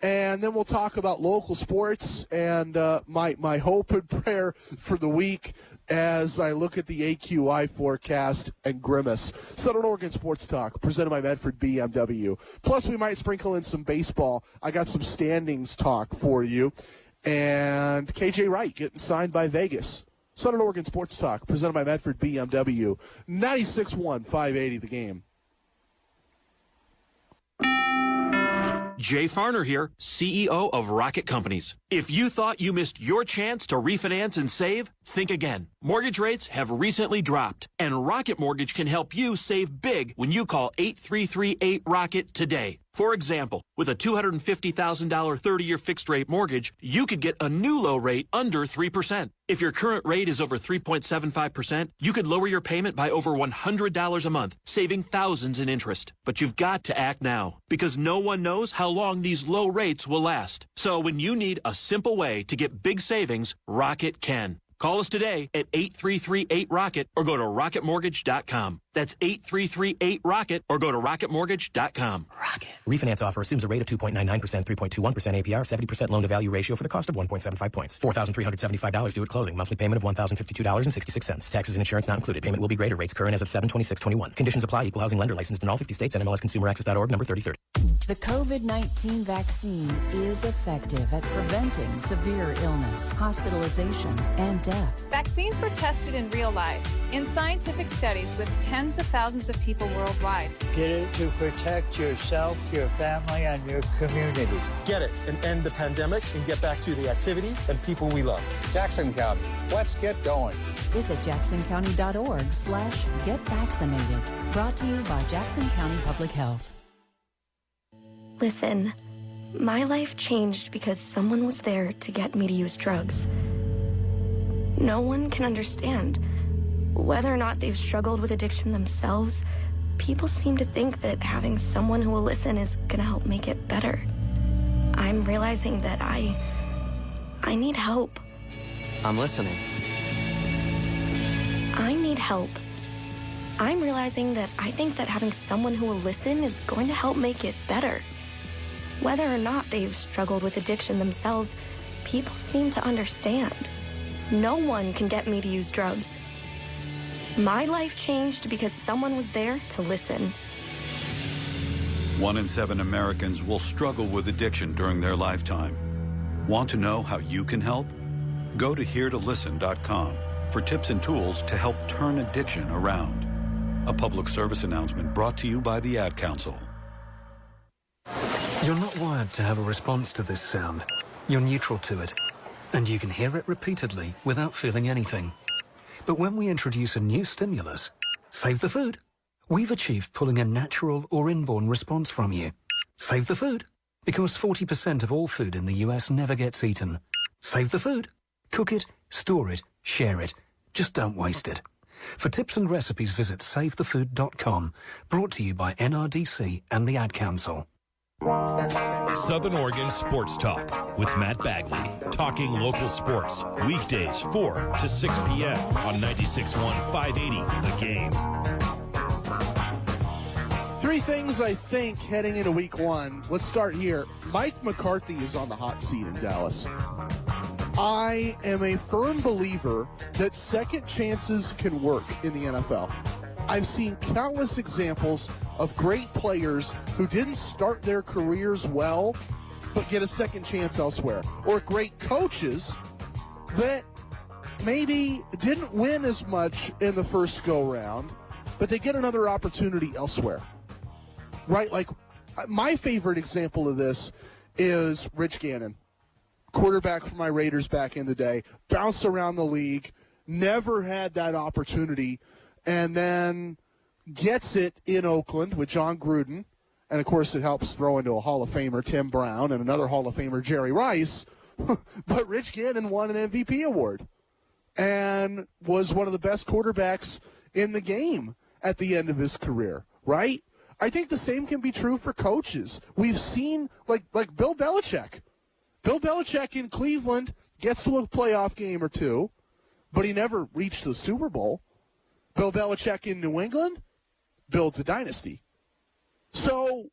And then we'll talk about local sports and my hope and prayer for the week as I look at the AQI forecast and grimace. Southern Oregon Sports Talk, presented by Medford BMW. Plus, we might sprinkle in some baseball. I got some standings talk for you. And KJ Wright getting signed by Vegas. Southern Oregon Sports Talk, presented by Medford BMW. 96.1, 580 The Game. Jay Farner here, CEO of Rocket Companies. If you thought you missed your chance to refinance and save, think again. Mortgage rates have recently dropped, and Rocket Mortgage can help you save big when you call 8338-ROCKET today. For example, with a $250,000 30-year fixed-rate mortgage, you could get a new low rate under 3%. If your current rate is over 3.75%, you could lower your payment by over $100 a month, saving thousands in interest. But you've got to act now, because no one knows how long these low rates will last. So when you need a simple way to get big savings, Rocket can. Call us today at 8338-ROCKET or go to rocketmortgage.com. That's 8338-ROCKET or go to rocketmortgage.com. Rocket. Refinance offer assumes a rate of 2.99%, 3.21% APR, 70% loan-to-value ratio for the cost of 1.75 points. $4,375 due at closing. Monthly payment of $1,052.66. Taxes and insurance not included. Payment will be greater. Rates current as of 7/26/21. Conditions apply. Equal housing lender licensed in all 50 states. NMLSconsumeraccess.org number 3030. The COVID-19 vaccine is effective at preventing severe illness, hospitalization, and death. Vaccines were tested in real life, in scientific studies with tens of thousands of people worldwide. Get it to protect yourself, your family, and your community. Get it and end the pandemic and get back to the activities and people we love. Jackson County, let's get going. Visit jacksoncounty.org/getvaccinated. Brought to you by Jackson County Public Health. Listen, my life changed because someone was there to get me to use drugs. No one can understand. Whether or not they've struggled with addiction themselves, people seem to think that having someone who will listen is gonna help make it better. I'm realizing that I need help. I'm listening. I need help. I'm realizing that I think that having someone who will listen is going to help make it better. Whether or not they've struggled with addiction themselves, people seem to understand. No one can get me to use drugs. My life changed because someone was there to listen. 1 in 7 Americans will struggle with addiction during their lifetime. Want to know how you can help? Go to heretolisten.com for tips and tools to help turn addiction around. A public service announcement brought to you by the Ad Council. You're not wired to have a response to this sound. You're neutral to it, and you can hear it repeatedly without feeling anything. But when we introduce a new stimulus, Save the Food, we've achieved pulling a natural or inborn response from you. Save the Food, because 40% of all food in the US never gets eaten. Save the Food. Cook it, store it, share it. Just don't waste it. For tips and recipes, visit SaveTheFood.com. Brought to you by NRDC and the Ad Council. Southern Oregon Sports Talk with Matt Bagley. Talking local sports. Weekdays 4 to 6 p.m. on 96.1 580 The Game. Three things I think heading into week one. Let's start here. Mike McCarthy is on the hot seat in Dallas. I am a firm believer that second chances can work in the NFL. I've seen countless examples of great players who didn't start their careers well, but get a second chance elsewhere. Or great coaches that maybe didn't win as much in the first go-round, but they get another opportunity elsewhere. Right? Like, my favorite example of this is Rich Gannon. Quarterback for my Raiders back in the day, bounced around the league, never had that opportunity, and then gets it in Oakland with John Gruden. And, of course, it helps throw into a Hall of Famer, Tim Brown, and another Hall of Famer, Jerry Rice. But Rich Gannon won an MVP award and was one of the best quarterbacks in the game at the end of his career, right? I think the same can be true for coaches. We've seen, like Bill Belichick. Bill Belichick in Cleveland gets to a playoff game or two, but he never reached the Super Bowl. Bill Belichick in New England builds a dynasty. So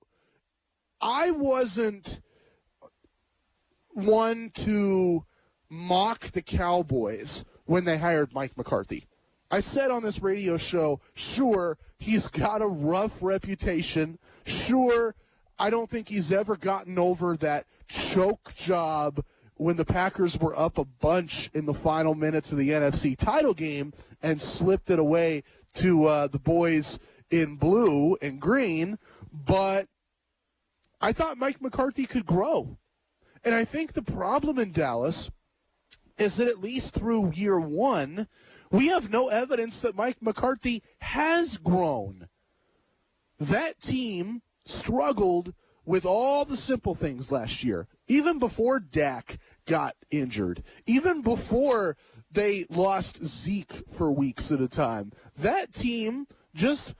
I wasn't one to mock the Cowboys when they hired Mike McCarthy. I said on this radio show, sure, he's got a rough reputation. Sure, I don't think he's ever gotten over that choke job when the Packers were up a bunch in the final minutes of the NFC title game and slipped it away to the boys in blue and green. But I thought Mike McCarthy could grow. And I think the problem in Dallas is that at least through year one, we have no evidence that Mike McCarthy has grown. That team struggled with all the simple things last year, even before Dak got injured, even before they lost Zeke for weeks at a time. That team just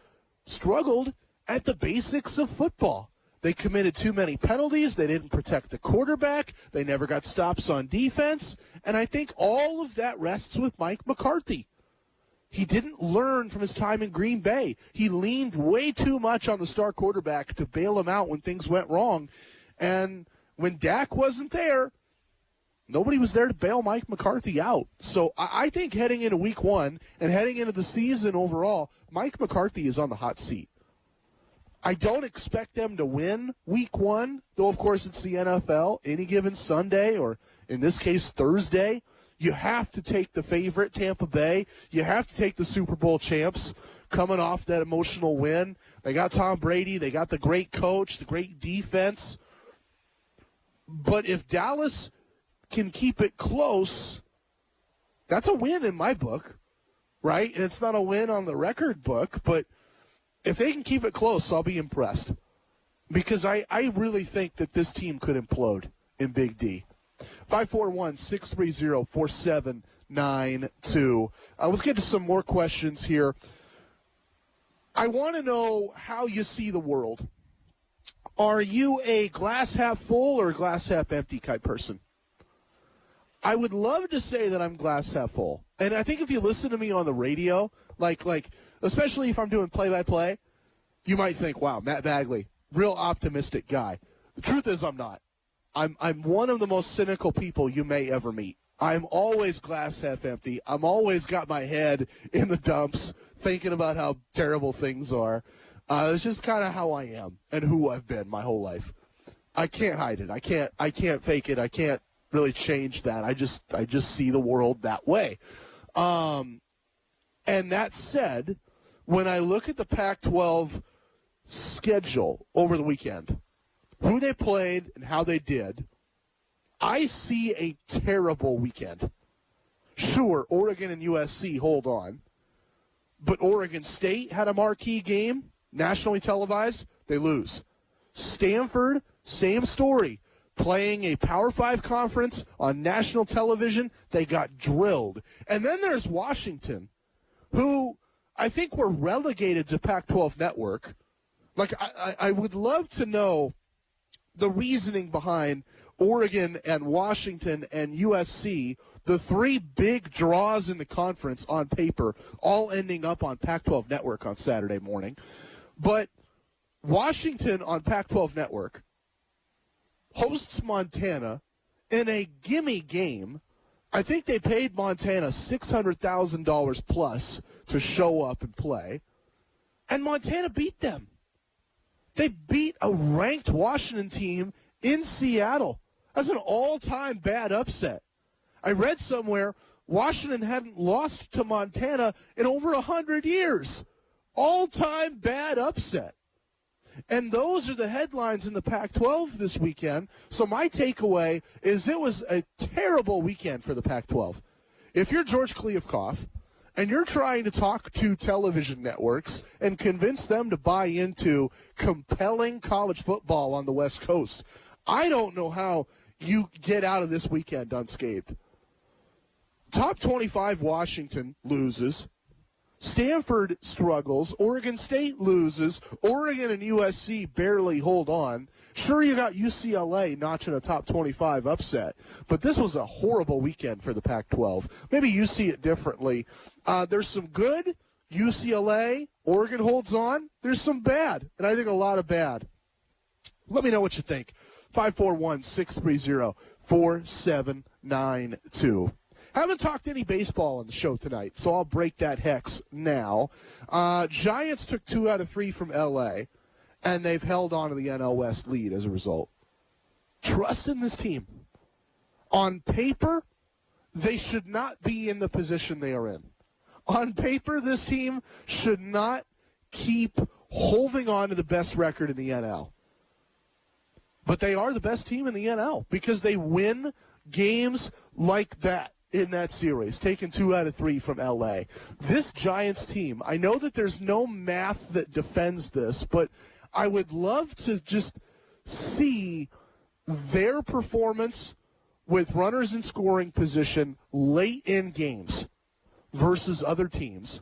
struggled at the basics of football. They committed too many penalties. They didn't protect the quarterback. They never got stops on defense. And I think all of that rests with Mike McCarthy. He didn't learn from his time in Green Bay. He leaned way too much on the star quarterback to bail him out when things went wrong. And when Dak wasn't there, nobody was there to bail Mike McCarthy out. So I think heading into week one and heading into the season overall, Mike McCarthy is on the hot seat. I don't expect them to win week one, though, of course, it's the NFL. Any given Sunday, or in this case, Thursday, you have to take the favorite, Tampa Bay. You have to take the Super Bowl champs coming off that emotional win. They got Tom Brady. They got the great coach, the great defense. But if Dallas can keep it close, that's a win in my book, right? And it's not a win on the record book, but if they can keep it close, I'll be impressed. Because I really think that this team could implode in Big D. 541-630-4792. Let's get to some more questions here. I want to know how you see the world. Are you a glass half full or glass half empty type person? I would love to say that I'm glass half full. And I think if you listen to me on the radio, like especially if I'm doing play-by-play, you might think, wow, Matt Bagley, real optimistic guy. The truth is I'm not. I'm one of the most cynical people you may ever meet. I'm always glass half empty. I'm always got my head in the dumps thinking about how terrible things are. It's just kind of how I am and who I've been my whole life. I can't hide it. I can't fake it. I can't really change that. I just see the world that way. And that said, when I look at the Pac-12 schedule over the weekend, who they played and how they did, I see a terrible weekend. Sure, Oregon and USC hold on, but Oregon State had a marquee game, nationally televised, they lose. Stanford, same story. Playing a Power 5 conference on national television, they got drilled. And then there's Washington, who I think were relegated to Pac-12 Network. Like, I would love to know the reasoning behind Oregon and Washington and USC, the three big draws in the conference on paper, all ending up on Pac-12 Network on Saturday morning. But Washington on Pac-12 Network hosts Montana in a gimme game. I think they paid Montana $600,000 plus to show up and play, and Montana beat them. They beat a ranked Washington team in Seattle. That's an all-time bad upset. I read somewhere Washington hadn't lost to Montana in over 100 years. All-time bad upset. And those are the headlines in the Pac-12 this weekend. So my takeaway is it was a terrible weekend for the Pac-12. If you're George Kliavkoff and you're trying to talk to television networks and convince them to buy into compelling college football on the West Coast, I don't know how you get out of this weekend unscathed. Top 25 Washington loses. Stanford struggles. Oregon State loses. Oregon and USC barely hold on. Sure, you got UCLA notching a top 25 upset, but this was a horrible weekend for the Pac-12. Maybe you see it differently. There's some good. UCLA, Oregon holds on. There's some bad, and I think a lot of bad. Let me know what you think. 541-630-4792. Haven't talked any baseball on the show tonight, so I'll break that hex now. Giants took 2 out of 3 from L.A., and they've held on to the NL West lead as a result. Trust in this team. On paper, they should not be in the position they are in. On paper, this team should not keep holding on to the best record in the NL. But they are the best team in the NL because they win games like that in that series, taking 2 out of 3 from LA. This Giants team, I know that there's no math that defends this, but I would love to just see their performance with runners in scoring position late in games versus other teams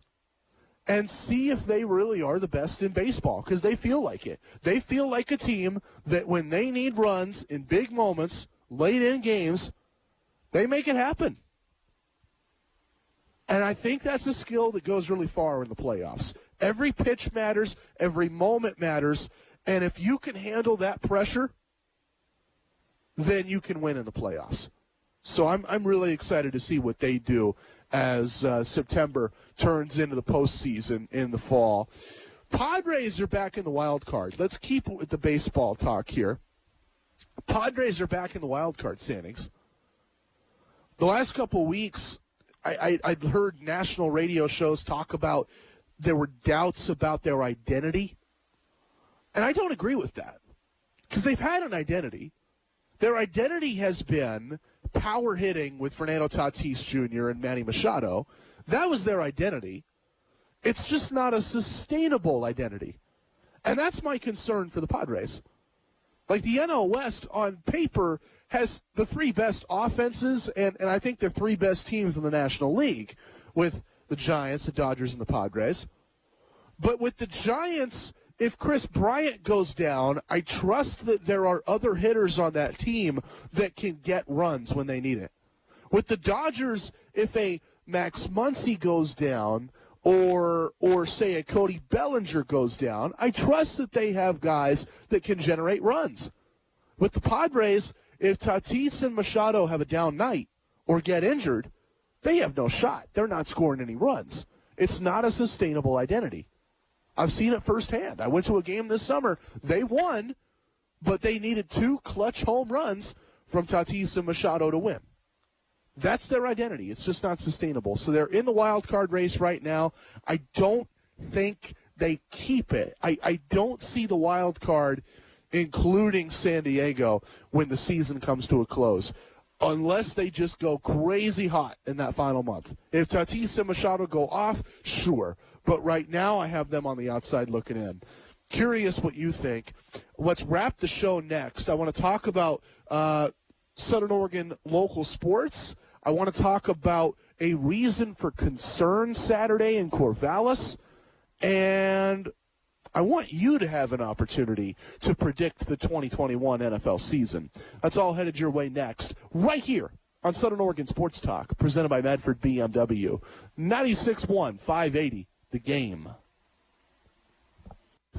and see if they really are the best in baseball, because they feel like it. They feel like a team that when they need runs in big moments, late in games, they make it happen. And I think that's a skill that goes really far in the playoffs. Every pitch matters, every moment matters, and if you can handle that pressure, then you can win in the playoffs. So I'm really excited to see what they do as September turns into the postseason in the fall. Padres are back in the wild card. Let's keep it with the baseball talk here. Padres are back in the wild card standings. The last couple of weeks, I'd heard national radio shows talk about there were doubts about their identity. And I don't agree with that, because they've had an identity. Their identity has been power hitting with Fernando Tatis Jr. and Manny Machado. That was their identity. It's just not a sustainable identity. And that's my concern for the Padres. Like, the NL West on paper has the 3 best offenses, and I think the 3 best teams in the National League, with the Giants, the Dodgers, and the Padres. But with the Giants, if Chris Bryant goes down, I trust that there are other hitters on that team that can get runs when they need it. With the Dodgers, if a Max Muncy goes down or say a Cody Bellinger goes down, I trust that they have guys that can generate runs. With the Padres, if Tatis and Machado have a down night or get injured, they have no shot. They're not scoring any runs. It's not a sustainable identity. I've seen it firsthand. I went to a game this summer. They won, but they needed 2 clutch home runs from Tatis and Machado to win. That's their identity. It's just not sustainable. So they're in the wild card race right now. I don't think they keep it. I don't see the wild card including San Diego when the season comes to a close, unless they just go crazy hot in that final month. If Tatis and Machado go off, sure. But right now I have them on the outside looking in. Curious what you think. Let's wrap the show next. I want to talk about Southern Oregon local sports. I want to talk about a reason for concern Saturday in Corvallis. And I want you to have an opportunity to predict the 2021 NFL season. That's all headed your way next, right here on Southern Oregon Sports Talk, presented by Medford BMW. 96.1, 580, The Game.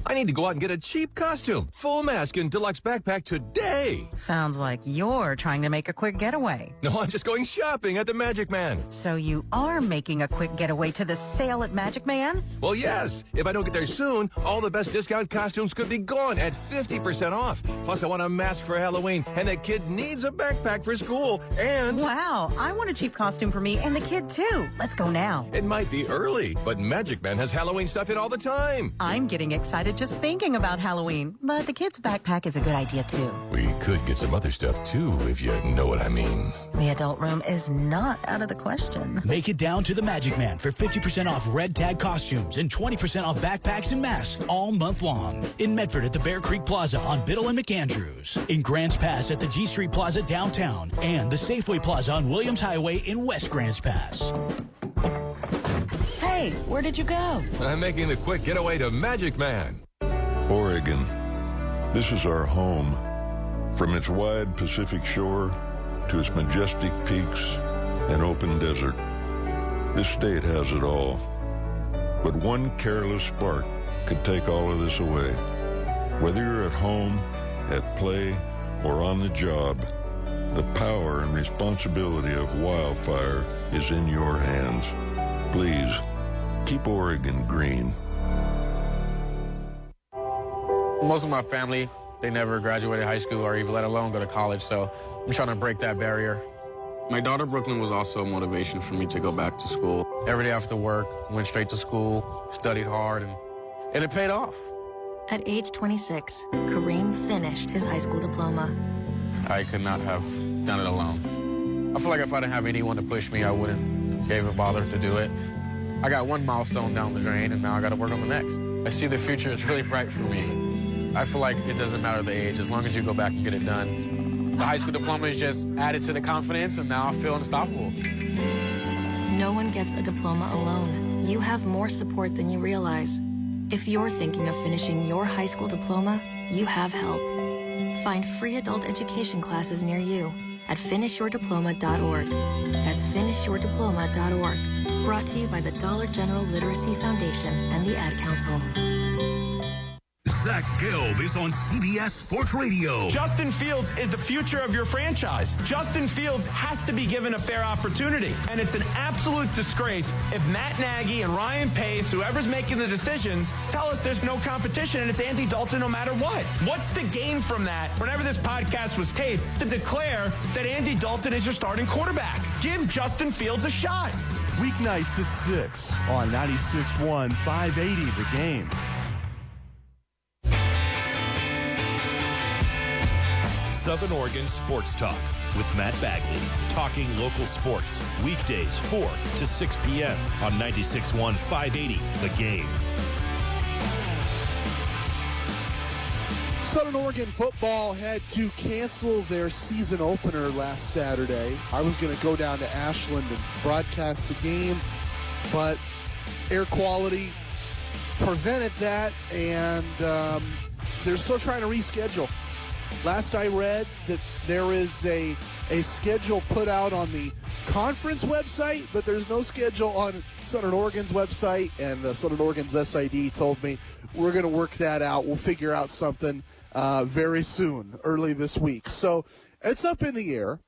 I need to go out and get a cheap costume, full mask, and deluxe backpack today. Sounds like you're trying to make a quick getaway. No, I'm just going shopping at the Magic Man. So you are making a quick getaway to the sale at Magic Man? Well, yes. If I don't get there soon, all the best discount costumes could be gone at 50% off. Plus, I want a mask for Halloween, and the kid needs a backpack for school, and... Wow, I want a cheap costume for me and the kid, too. Let's go now. It might be early, but Magic Man has Halloween stuff in all the time. I'm getting excited just thinking about Halloween, but the kid's backpack is a good idea, too. We could get some other stuff, too, if you know what I mean. The adult room is not out of the question. Make it down to the Magic Man for 50% off red tag costumes and 20% off backpacks and masks all month long. In Medford at the Bear Creek Plaza on Biddle and McAndrews. In Grants Pass at the G Street Plaza downtown. And the Safeway Plaza on Williams Highway in West Grants Pass. Hey, where did you go? I'm making the quick getaway to Magic Man. Oregon. This is our home. From its wide Pacific shore to its majestic peaks and open desert, this state has it all. But one careless spark could take all of this away. Whether you're at home, at play, or on the job, the power and responsibility of wildfire is in your hands. Please, keep Oregon green. Most of my family, they never graduated high school or even let alone go to college, so I'm trying to break that barrier. My daughter Brooklyn was also a motivation for me to go back to school. Every day after work, went straight to school, studied hard, and it paid off. At age 26, Kareem finished his high school diploma. I could not have done it alone. I feel like if I didn't have anyone to push me, I wouldn't even bother to do it. I got one milestone down the drain, and now I got to work on the next. I see the future is really bright for me. I feel like it doesn't matter the age, as long as you go back and get it done. The high school diploma is just added to the confidence, and now I feel unstoppable. No one gets a diploma alone. You have more support than you realize. If you're thinking of finishing your high school diploma, you have help. Find free adult education classes near you at finishyourdiploma.org. That's finishyourdiploma.org. Brought to you by the Dollar General Literacy Foundation and the Ad Council. Zach Gelb is on CBS Sports Radio. Justin Fields is the future of your franchise. Justin Fields has to be given a fair opportunity. And it's an absolute disgrace if Matt Nagy and Ryan Pace, whoever's making the decisions, tell us there's no competition and it's Andy Dalton no matter what. What's the gain from that whenever this podcast was taped to declare that Andy Dalton is your starting quarterback? Give Justin Fields a shot. Weeknights at 6 on 96.1 580 The Game. Southern Oregon Sports Talk with Matt Bagley. Talking local sports. Weekdays 4 to 6 p.m. on 96.1 580 The Game. Southern Oregon football had to cancel their season opener last Saturday. I was going to go down to Ashland and broadcast the game, but air quality prevented that, and they're still trying to reschedule. Last I read that there is a schedule put out on the conference website, but there's no schedule on Southern Oregon's website, and Southern Oregon's SID told me we're going to work that out. We'll figure out something very soon, early this week. So it's up in the air.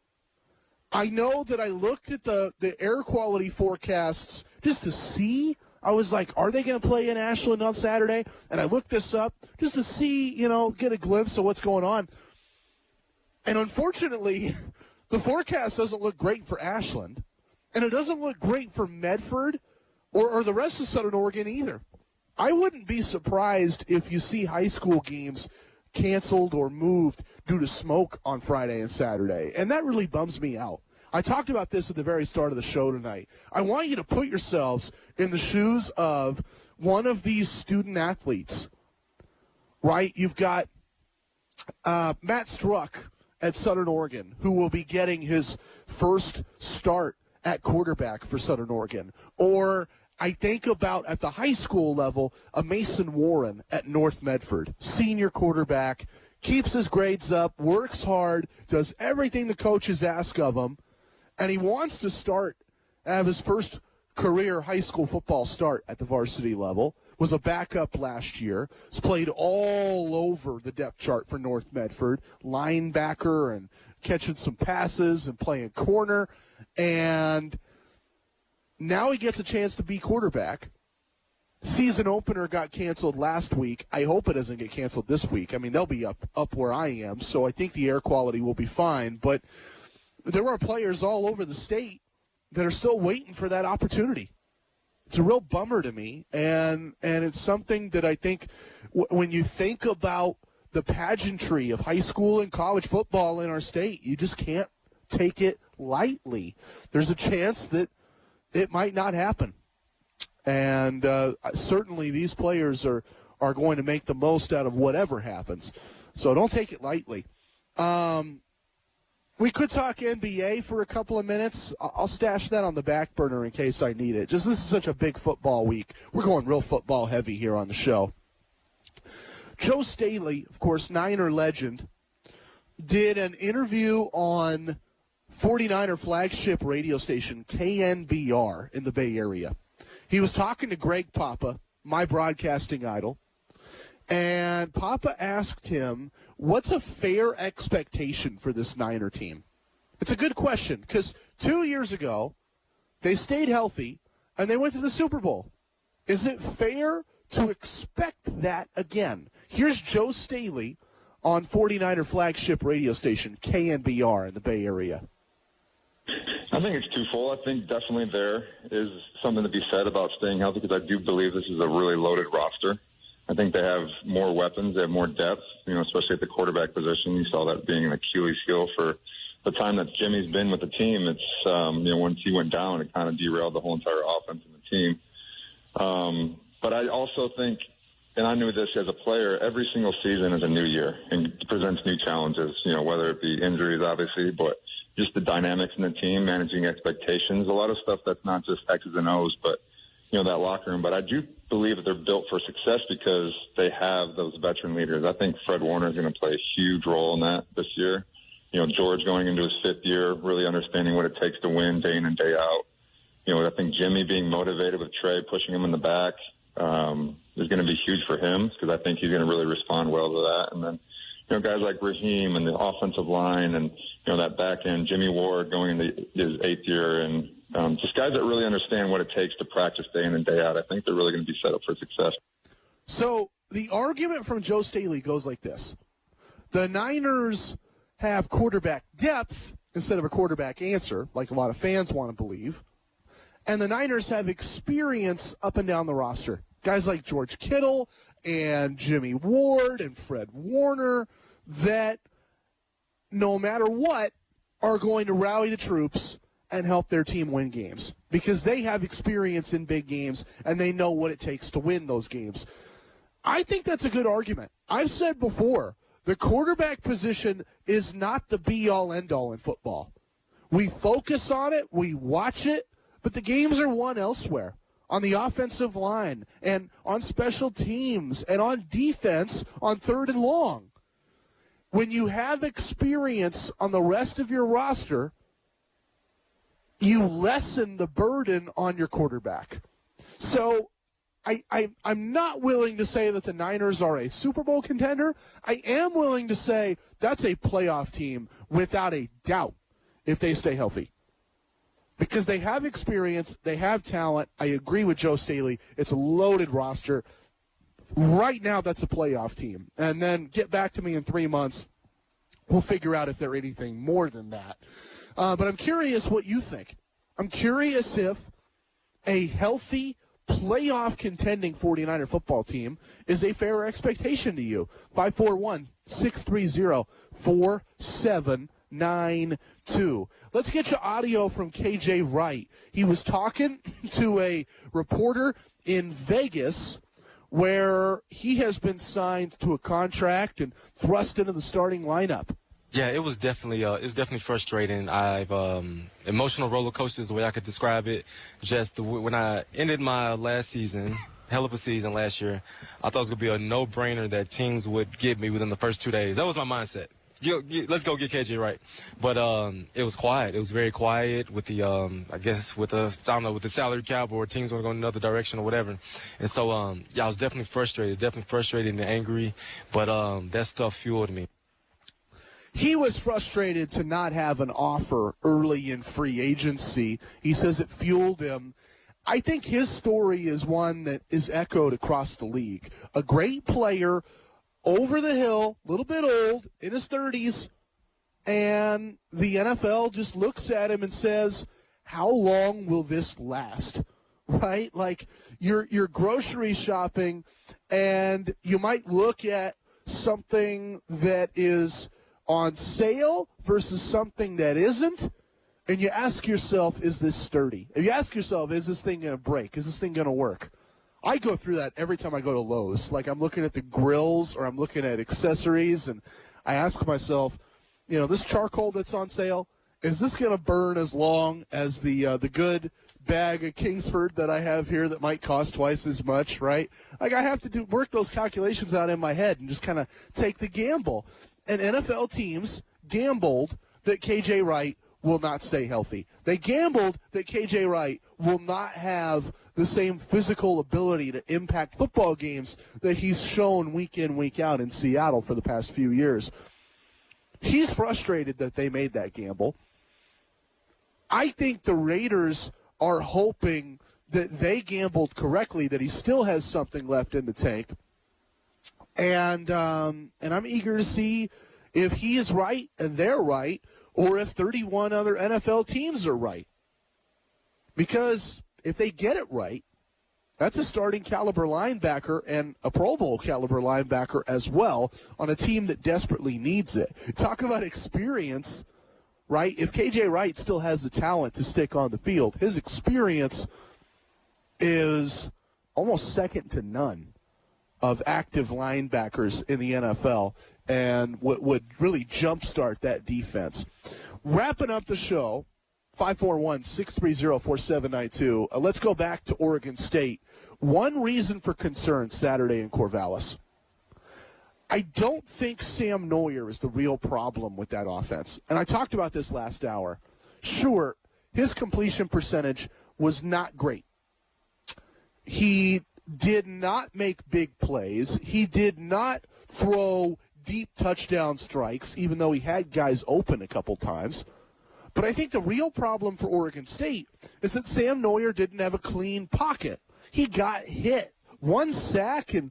I know that I looked at the air quality forecasts just to see. I was like, are they going to play in Ashland on Saturday? And I looked this up just to see, get a glimpse of what's going on. And unfortunately, the forecast doesn't look great for Ashland. And it doesn't look great for Medford or the rest of Southern Oregon either. I wouldn't be surprised if you see high school games canceled or moved due to smoke on Friday and Saturday. And that really bums me out. I talked about this at the very start of the show tonight. I want you to put yourselves in the shoes of one of these student athletes, right? You've got Matt Struck at Southern Oregon, who will be getting his first start at quarterback for Southern Oregon. Or I think about at the high school level, a Mason Warren at North Medford, senior quarterback, keeps his grades up, works hard, does everything the coaches ask of him, and he wants to have his first career high school football start at the varsity level. Was a backup last year. Has played all over the depth chart for North Medford. Linebacker and catching some passes and playing corner. And now he gets a chance to be quarterback. Season opener got canceled last week. I hope it doesn't get canceled this week. I mean, they'll be up where I am, so I think the air quality will be fine. But there are players all over the state that are still waiting for that opportunity. It's a real bummer to me, and it's something that I think when you think about the pageantry of high school and college football in our state, you just can't take it lightly. There's a chance that it might not happen. And certainly these players are going to make the most out of whatever happens. So don't take it lightly. We could talk NBA for a couple of minutes. I'll stash that on the back burner in case I need it. This is such a big football week. We're going real football heavy here on the show. Joe Staley, of course, Niner legend, did an interview on 49er flagship radio station KNBR in the Bay Area. He was talking to Greg Papa, my broadcasting idol, and Papa asked him, what's a fair expectation for this Niner team? It's a good question because 2 years ago, they stayed healthy and they went to the Super Bowl. Is it fair to expect that again? Here's Joe Staley on 49er flagship radio station KNBR in the Bay Area. I think it's twofold. I think definitely there is something to be said about staying healthy because I do believe this is a really loaded roster. I think they have more weapons. They have more depth, especially at the quarterback position. You saw that being an Achilles heel for the time that Jimmy's been with the team. It's, once he went down, it kind of derailed the whole entire offense and the team. But I also think, and I knew this as a player, every single season is a new year and presents new challenges, whether it be injuries, obviously, but just the dynamics in the team, managing expectations, a lot of stuff that's not just X's and O's, but, that locker room. But I do believe that they're built for success because they have those veteran leaders. I think Fred Warner is going to play a huge role in that this year. George going into his 5th year, really understanding what it takes to win day in and day out. I think Jimmy being motivated with Trey, pushing him in the back, is going to be huge for him because I think he's going to really respond well to that. And then, guys like Raheem and the offensive line and, that back end, Jimmy Ward going into his 8th year, and just guys that really understand what it takes to practice day in and day out. I think they're really going to be set up for success. So the argument from Joe Staley goes like this. The Niners have quarterback depth instead of a quarterback answer, like a lot of fans want to believe. And the Niners have experience up and down the roster. Guys like George Kittle and Jimmy Ward and Fred Warner that no matter what are going to rally the troops and help their team win games because they have experience in big games and they know what it takes to win those games. I think that's a good argument. I've said before, the quarterback position is not the be-all, end-all in football. We focus on it, we watch it, but the games are won elsewhere, on the offensive line and on special teams and on defense on 3rd and long. When you have experience on the rest of your roster, you lessen the burden on your quarterback. So I'm not willing to say that the Niners are a Super Bowl contender. I am willing to say that's a playoff team without a doubt if they stay healthy. Because they have experience, they have talent. I agree with Joe Staley. It's a loaded roster. Right now, that's a playoff team. And then get back to me in 3 months. We'll figure out if they're anything more than that. But I'm curious what you think. I'm curious if a healthy, playoff contending 49er football team is a fair expectation to you. 541-630-4792. Let's get you audio from KJ Wright. He was talking to a reporter in Vegas where he has been signed to a contract and thrust into the starting lineup. Yeah, it was definitely frustrating. Emotional roller coaster is the way I could describe it. Just when I ended my last season, hell of a season last year, I thought it was going to be a no-brainer that teams would get me within the first 2 days. That was my mindset. Let's go get KJ Wright. But it was quiet. It was very quiet with the, with the salary cap or teams want to go in another direction or whatever. And so, I was definitely frustrated and angry. But that stuff fueled me. He was frustrated to not have an offer early in free agency. He says it fueled him. I think his story is one that is echoed across the league. A great player, over the hill, a little bit old, in his 30s, and the NFL just looks at him and says, how long will this last? Right? Like you're grocery shopping and you might look at something that is on sale versus something that isn't, and you ask yourself, is this sturdy? If you ask yourself, is this thing going to break? Is this thing going to work? I go through that every time I go to Lowe's. Like I'm looking at the grills or I'm looking at accessories, and I ask myself, this charcoal that's on sale, is this going to burn as long as the good bag of Kingsford that I have here that might cost twice as much, right? Like I have to work those calculations out in my head and just kind of take the gamble. And NFL teams gambled that KJ Wright will not stay healthy. They gambled that KJ Wright will not have the same physical ability to impact football games that he's shown week in, week out in Seattle for the past few years. He's frustrated that they made that gamble. I think the Raiders are hoping that they gambled correctly, that he still has something left in the tank. And I'm eager to see if he is right and they're right, or if 31 other NFL teams are right. Because if they get it right, That's a starting caliber linebacker and a Pro Bowl caliber linebacker as well on a team that desperately needs it. Talk about experience, right? If KJ Wright still has the talent to stick on the field, his experience is almost second to none of active linebackers in the NFL and would really jumpstart that defense. Wrapping up the show, 541-630-4792. Let's go back to Oregon State. One reason for concern Saturday in Corvallis. I don't think Sam Noyer is the real problem with that offense. And I talked about this last hour. Sure, his completion percentage was not great. He did not make big plays. He did not throw deep touchdown strikes, even though he had guys open a couple times. But I think the real problem for Oregon State is that Sam Noyer didn't have a clean pocket. He got hit. One sack and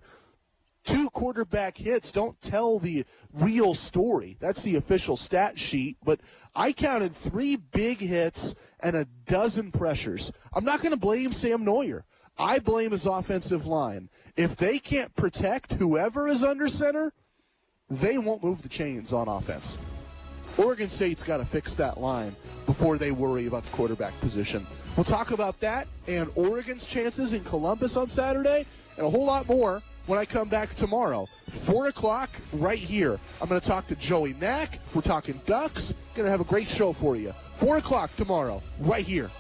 2 quarterback hits don't tell the real story. That's the official stat sheet. But I counted 3 big hits and a dozen pressures. I'm not going to blame Sam Noyer. I blame his offensive line. If they can't protect whoever is under center, they won't move the chains on offense. Oregon State's got to fix that line before they worry about the quarterback position. We'll talk about that and Oregon's chances in Columbus on Saturday and a whole lot more when I come back tomorrow. 4 o'clock right here. I'm going to talk to Joey Mack. We're talking Ducks. Going to have a great show for you. 4 o'clock tomorrow right here.